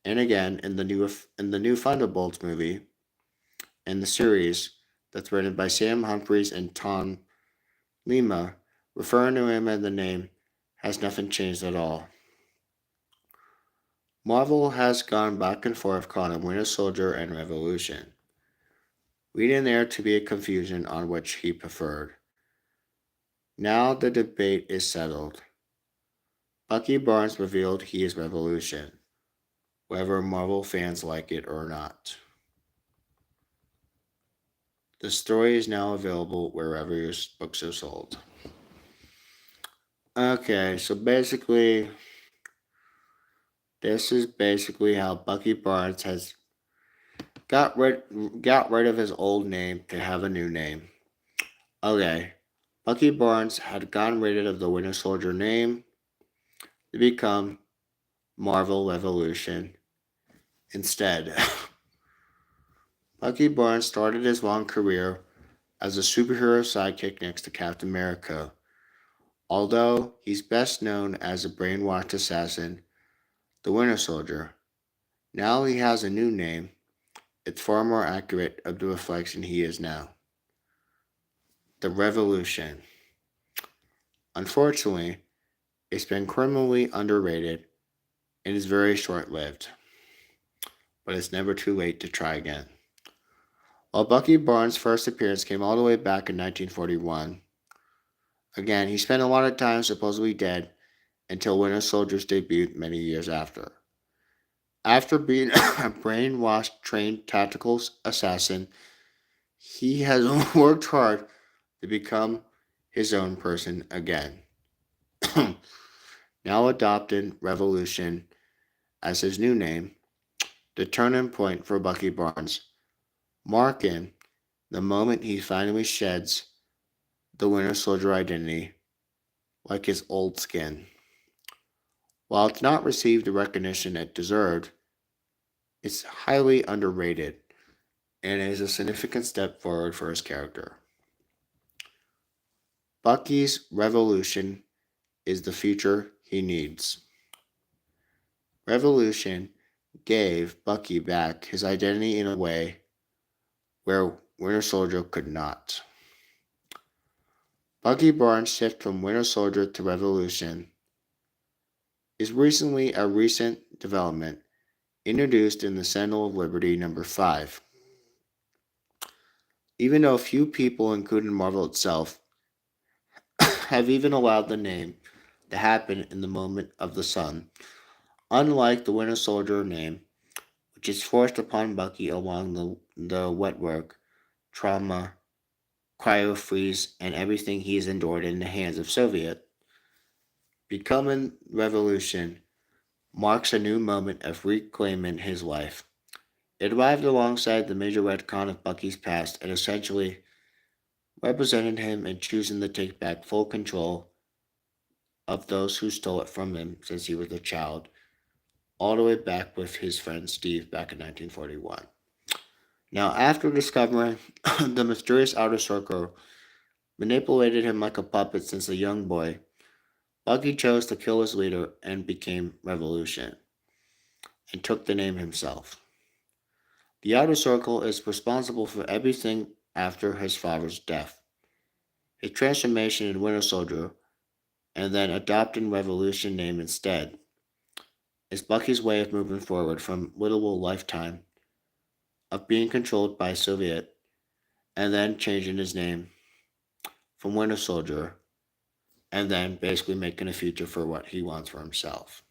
and again in the new Thunderbolts movie and the series that's written by Sam Humphries and Tom Lima, referring to him as the name has nothing changed at all. Marvel has gone back and forth calling him Winter Soldier and Revolution, leading there to be a confusion on which he preferred. Now the debate is settled. Bucky Barnes revealed he is Revolution, whether Marvel fans like it or not. The story is now available wherever your books are sold. Okay, so basically, this is basically how Bucky Barnes has got rid of his old name to have a new name. Okay, Bucky Barnes had gotten rid of the Winter Soldier name to become Marvel Revolution instead. Bucky Barnes started his long career as a superhero sidekick next to Captain America, although he's best known as a brainwashed assassin, the Winter Soldier. Now he has a new name. It's far more accurate of the reflection he is now. The Revolution. Unfortunately, it's been criminally underrated and is very short-lived, but it's never too late to try again. While Bucky Barnes' first appearance came all the way back in 1941, again, he spent a lot of time supposedly dead until Winter Soldier's debut many years after. After being a brainwashed trained tactical assassin, he has worked hard to become his own person again. Now adopted Revolution as his new name, the turning point for Bucky Barnes, marking the moment he finally sheds the Winter Soldier identity like his old skin. While it's not received the recognition it deserved, it's highly underrated and is a significant step forward for his character. Bucky's Revolution is the future he needs. Revolution gave Bucky back his identity in a way where Winter Soldier could not. Bucky Barnes' shift from Winter Soldier to Revolution is recently a recent development introduced in the Sentinel of Liberty number 5. Even though few people, including Marvel itself, have even allowed the name to happen in the moment of the sun, unlike the Winter Soldier name, which is forced upon Bucky along the wetwork, trauma, cryo freeze, and everything he's endured in the hands of Soviet. Becoming Revolution marks a new moment of reclaiming his life. It arrived alongside the major retcon of Bucky's past and essentially represented him in choosing to take back full control of those who stole it from him since he was a child, all the way back with his friend Steve back in 1941. Now, after discovering the mysterious outer circle manipulated him like a puppet since a young boy, Bucky chose to kill his leader and became Revolution, and took the name himself. The outer circle is responsible for everything after his father's death. His transformation in Winter Soldier, and then adopting Revolution name instead, is Bucky's way of moving forward from literal lifetime of being controlled by Soviet and then changing his name from Winter Soldier and then basically making a future for what he wants for himself.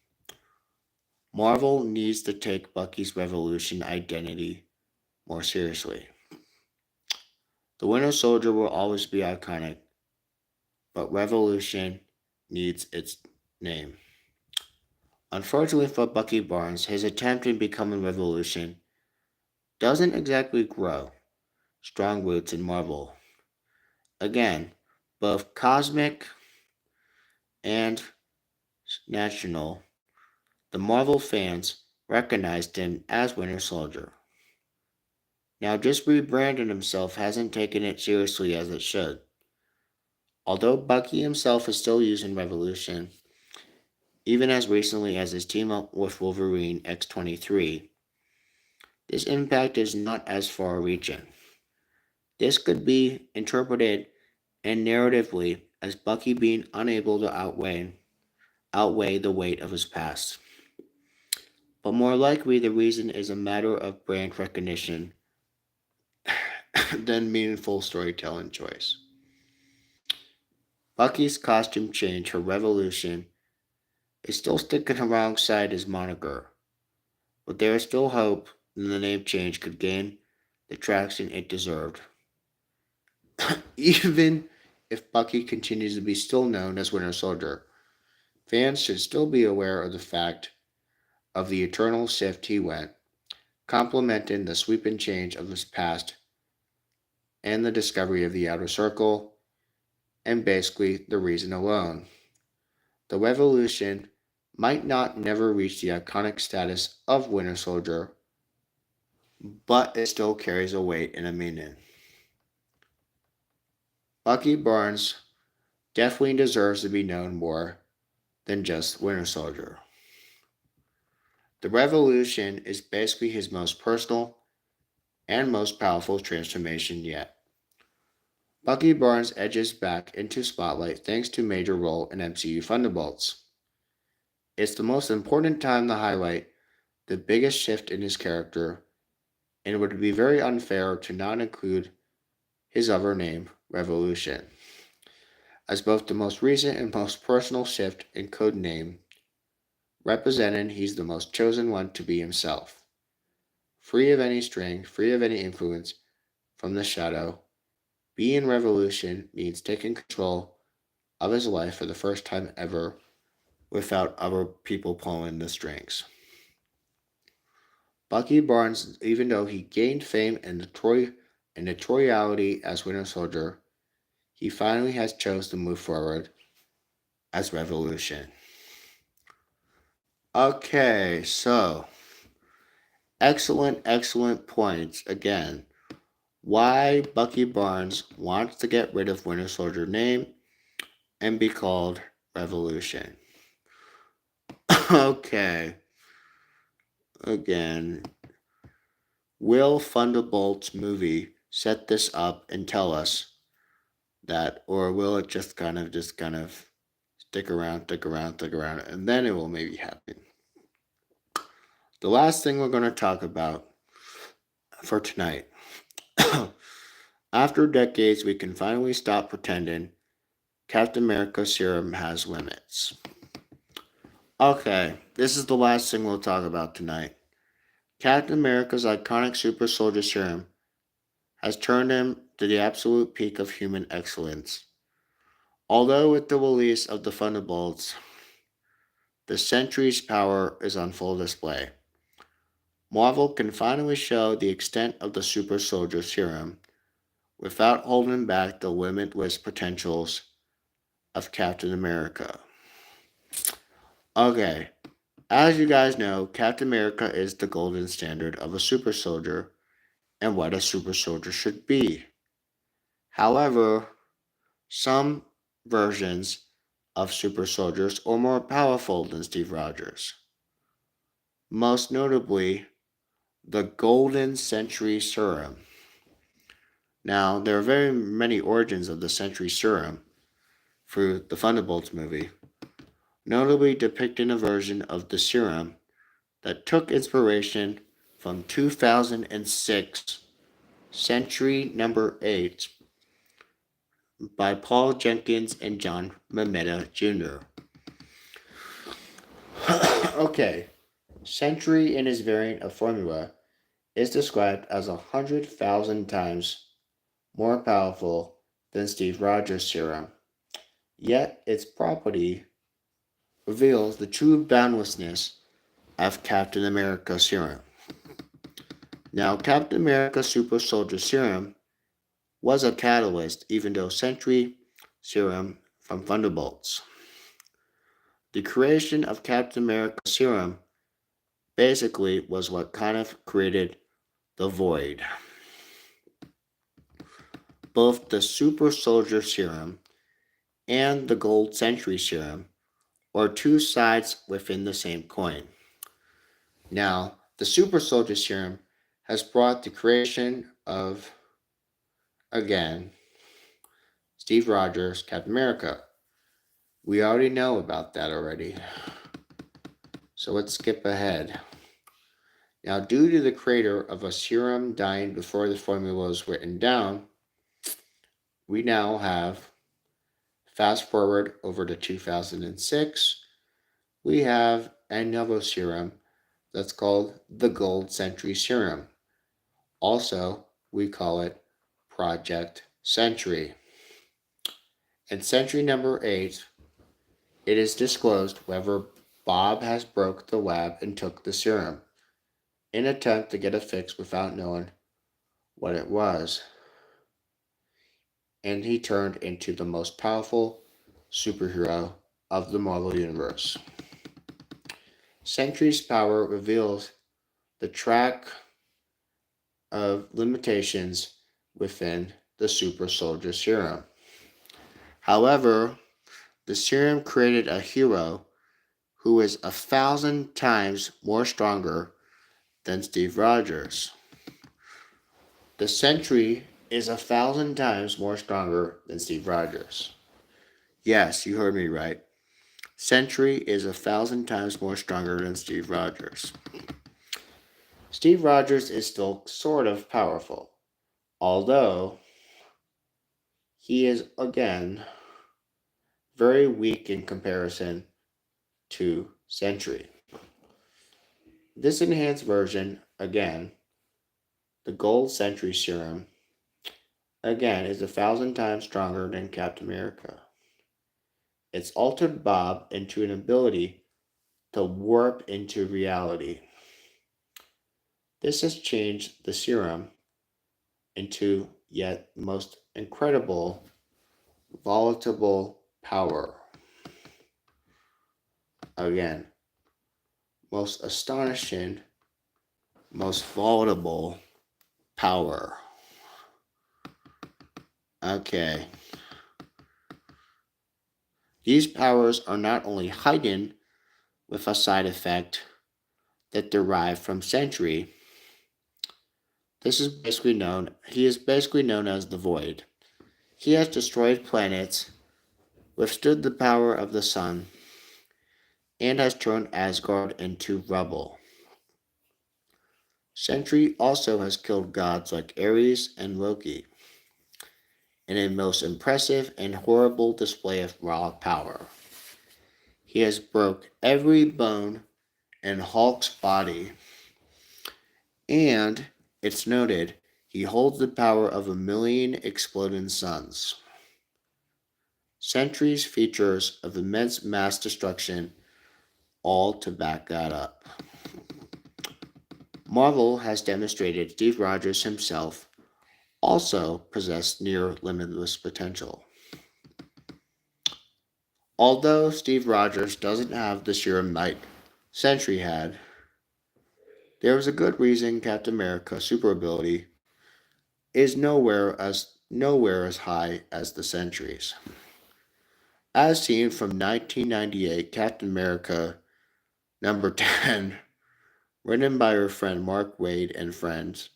Marvel needs to take Bucky's Revolution identity more seriously. The Winter Soldier will always be iconic, but Revolution needs its name. Unfortunately for Bucky Barnes, his attempt in becoming Revolution doesn't exactly grow strong roots in Marvel. Again, both cosmic and national, the Marvel fans recognized him as Winter Soldier. Now, just rebranding himself hasn't taken it seriously as it should. Although Bucky himself is still using Revolution, even as recently as his team up with Wolverine X-23, this impact is not as far reaching. This could be interpreted and narratively as Bucky being unable to outweigh the weight of his past. But more likely the reason is a matter of brand recognition than meaningful storytelling choice. Bucky's costume change for Revolution is still sticking alongside his moniker, but there is still hope that the name change could gain the traction it deserved. Even if Bucky continues to be still known as Winter Soldier, fans should still be aware of the fact of the eternal shift he went, complementing the sweeping change of his past and the discovery of the outer circle, and basically the reason alone. The Revolution might not never reach the iconic status of Winter Soldier, but it still carries a weight and a meaning. Bucky Barnes definitely deserves to be known more than just Winter Soldier. The Revolution is basically his most personal and most powerful transformation yet. Bucky Barnes edges back into spotlight thanks to major role in MCU Thunderbolts. It's the most important time to highlight the biggest shift in his character, and it would be very unfair to not include his other name, Revolution, as both the most recent and most personal shift in code name, representing he's the most chosen one to be himself, free of any string, free of any influence from the shadow. Being Revolution means taking control of his life for the first time ever without other people pulling the strings. Bucky Barnes, even though he gained fame and notoriety as Winter Soldier, he finally has chose to move forward as Revolution. Okay, so excellent points again. Why Bucky Barnes wants to get rid of Winter Soldier name and be called Revolution. Okay. Again, will Thunderbolts movie set this up and tell us that, or will it just kind of stick around, and then it will maybe happen? The last thing we're going to talk about for tonight. After decades, we can finally stop pretending Captain America's serum has limits. Okay, this is the last thing we'll talk about tonight. Captain America's iconic super soldier serum has turned him to the absolute peak of human excellence. Although with the release of the Thunderbolts, the Sentry's power is on full display. Marvel can finally show the extent of the super soldier serum without holding back the limitless potentials of Captain America. Okay, as you guys know, Captain America is the golden standard of a super soldier and what a super soldier should be. However, some versions of super soldiers are more powerful than Steve Rogers. Most notably, the Golden Sentry Serum. Now, there are very many origins of the Sentry Serum through the Thunderbolts movie, notably depicting a version of the serum that took inspiration from 2006 Sentry Number 8 by Paul Jenkins and John Mameta Jr. Okay, Sentry in his variant of formula is described as 100,000 times more powerful than Steve Rogers' serum, yet its property reveals the true boundlessness of Captain America serum. Now, Captain America Super Soldier Serum was a catalyst, even though Sentry Serum from Thunderbolts. The creation of Captain America Serum basically was what kind of created the void. Both the Super Soldier Serum and the Gold Sentry Serum are two sides within the same coin. Now, the Super Soldier Serum has brought the creation of, again, Steve Rogers, Captain America. We already know about that already. So let's skip ahead. Now, due to the creator of a serum dying before the formula was written down, we now have, fast forward over to 2006, we have another serum that's called the Gold Sentry Serum. Also, we call it Project Sentry. In Sentry Number 8, it is disclosed whether Bob has broke the lab and took the serum in an attempt to get a fix without knowing what it was. And he turned into the most powerful superhero of the Marvel Universe. Sentry's power reveals the track of limitations within the Super Soldier Serum. However, the serum created a hero who is 1,000 times more stronger than Steve Rogers. The Sentry is 1,000 times more stronger than Steve Rogers. Yes, you heard me right. Sentry is 1,000 times more stronger than Steve Rogers. Steve Rogers is still sort of powerful, although he is, again, very weak in comparison to Sentry. This enhanced version, again, the Gold Sentry Serum, again, is 1,000 times stronger than Captain America. It's altered Bob into an ability to warp into reality. This has changed the serum into yet most incredible, volatile power. Again, most astonishing, most volatile power. Okay. These powers are not only heightened with a side effect that derive from Sentry. He is basically known as the Void. He has destroyed planets, withstood the power of the sun, and has turned Asgard into rubble. Sentry also has killed gods like Ares and Loki, in a most impressive and horrible display of raw power. He has broke every bone in Hulk's body And it's noted he holds the power of 1,000,000 exploding suns. Centuries features of immense mass destruction, all to back that up. Marvel has demonstrated Steve Rogers himself also possessed near limitless potential. Although Steve Rogers doesn't have the serum like Sentry had, there was a good reason Captain America's super ability is nowhere as high as the Sentry's. As seen from 1998 Captain America number 10, written by her friend Mark Waid and friends,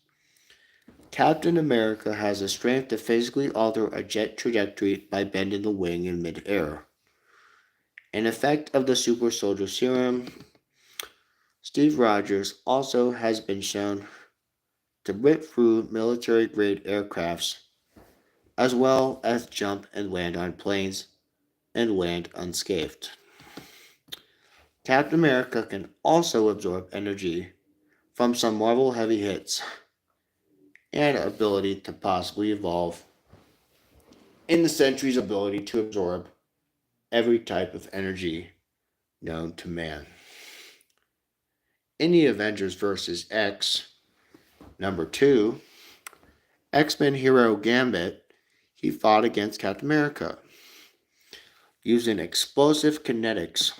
Captain America has the strength to physically alter a jet trajectory by bending the wing in mid-air. An effect of the super soldier serum, Steve Rogers also has been shown to rip through military-grade aircrafts, as well as jump and land on planes and land unscathed. Captain America can also absorb energy from some Marvel heavy hits and ability to possibly evolve in the Sentry's ability to absorb every type of energy known to man. In the Avengers vs. X number 2, X-Men hero Gambit, he fought against Captain America using explosive kinetics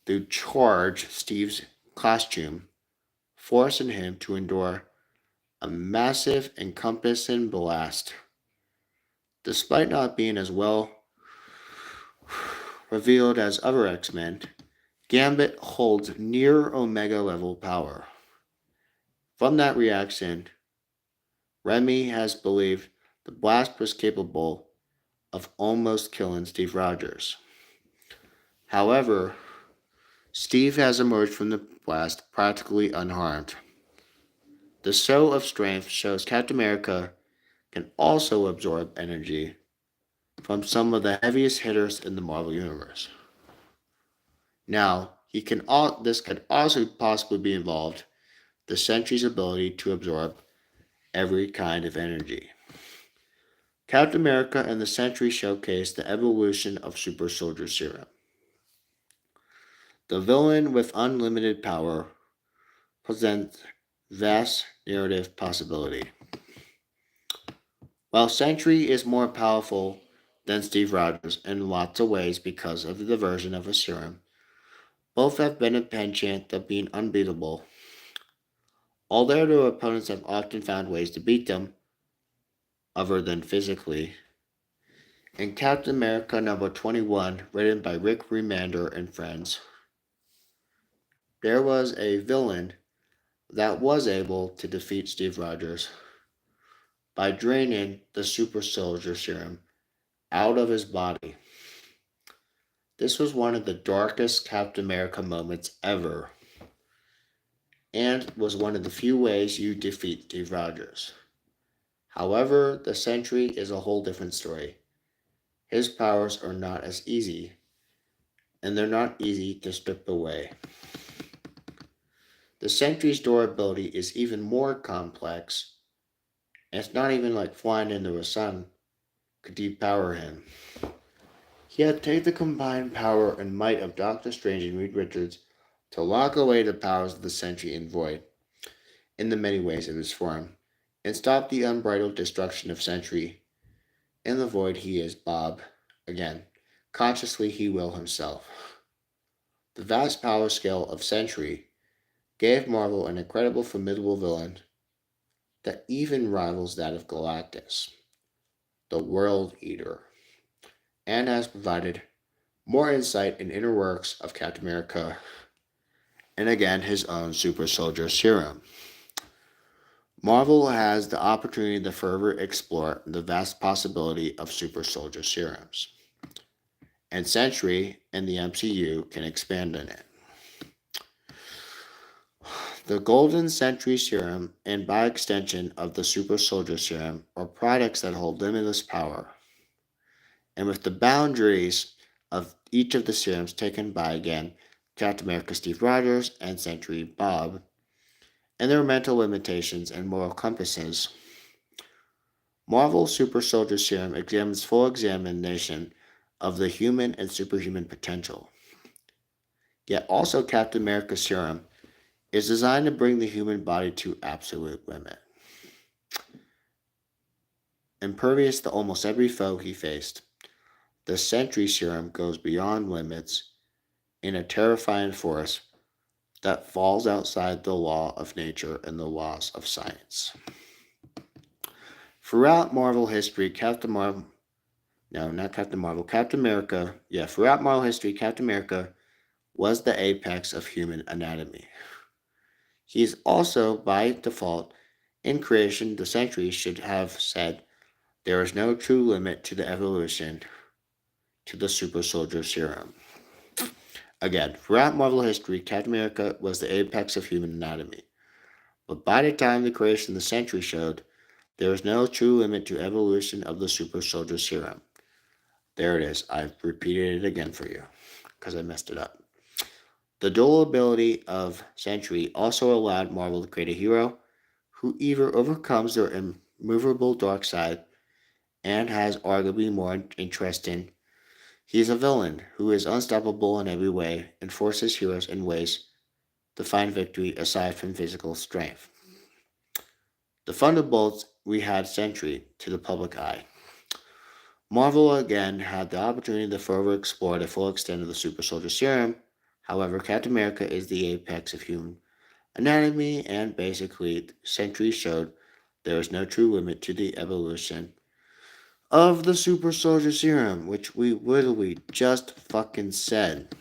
to charge Steve's costume, forcing him to endure a massive encompassing blast. Despite not being as well revealed as other X-Men, Gambit holds near Omega level power. From that reaction, Remy has believed the blast was capable of almost killing Steve Rogers. However, Steve has emerged from the blast practically unharmed. The show of strength shows Captain America can also absorb energy from some of the heaviest hitters in the Marvel Universe. Now, this could also possibly be involved the Sentry's ability to absorb every kind of energy. Captain America and the Sentry showcase the evolution of Super Soldier Serum. The villain with unlimited power presents vast narrative possibility. While Sentry is more powerful than Steve Rogers in lots of ways because of the version of a serum, both have been a penchant of being unbeatable. Although their opponents have often found ways to beat them, other than physically. In Captain America number 21, written by Rick Remender and friends, there was a villain that was able to defeat Steve Rogers by draining the super soldier serum out of his body. This was one of the darkest Captain America moments ever, and was one of the few ways you defeat Steve Rogers. However, the Sentry is a whole different story. His powers are not as easy, and they're not easy to strip away. The Sentry's durability is even more complex, and it's not even like flying into the sun could depower him. He had to take the combined power and might of Doctor Strange and Reed Richards to lock away the powers of the Sentry and Void, in the many ways of his form, and stop the unbridled destruction of Sentry. In the Void he is Bob, again, consciously he will himself. The vast power scale of Sentry gave Marvel an incredible formidable villain that even rivals that of Galactus, the World Eater, and has provided more insight and inner works of Captain America, and again his own super soldier serum. Marvel has the opportunity to further explore the vast possibility of super soldier serums, and Sentry and the MCU can expand on it. The Golden Sentry Serum, and by extension of the Super Soldier Serum, are products that hold limitless power. And with the boundaries of each of the serums taken by, again, Captain America Steve Rogers and Sentry Bob, and their mental limitations and moral compasses. Marvel Super Soldier Serum examines full examination of the human and superhuman potential. Yet also Captain America Serum is designed to bring the human body to absolute limit. Impervious to almost every foe he faced, the Sentry Serum goes beyond limits in a terrifying force that falls outside the law of nature and the laws of science. Throughout Marvel history, Captain America, throughout Marvel history, Captain America was the apex of human anatomy. He is also, by default, in creation, the centuries should have said, there is no true limit to the evolution to the super soldier serum. Again, throughout Marvel history, Captain America was the apex of human anatomy. But by the time the creation of the century showed, there is no true limit to evolution of the super soldier serum. There it is. I've repeated it again for you because I messed it up. The dual ability of Sentry also allowed Marvel to create a hero who either overcomes their immovable dark side and has arguably more interesting. He is a villain who is unstoppable in every way and forces heroes in ways to find victory aside from physical strength. The Thunderbolts we had Sentry to the public eye. Marvel again had the opportunity to further explore the full extent of the super soldier serum. However, Captain America is the apex of human anatomy, and basically, Sentry showed there is no true limit to the evolution of the super soldier serum, which we literally just fucking said.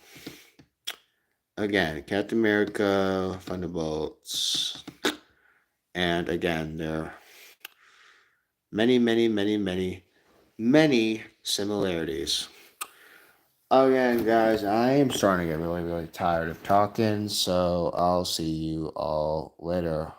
Again, Captain America, Thunderbolts, and again, there are many similarities. Again, guys, I am starting to get really tired of talking, so I'll see you all later.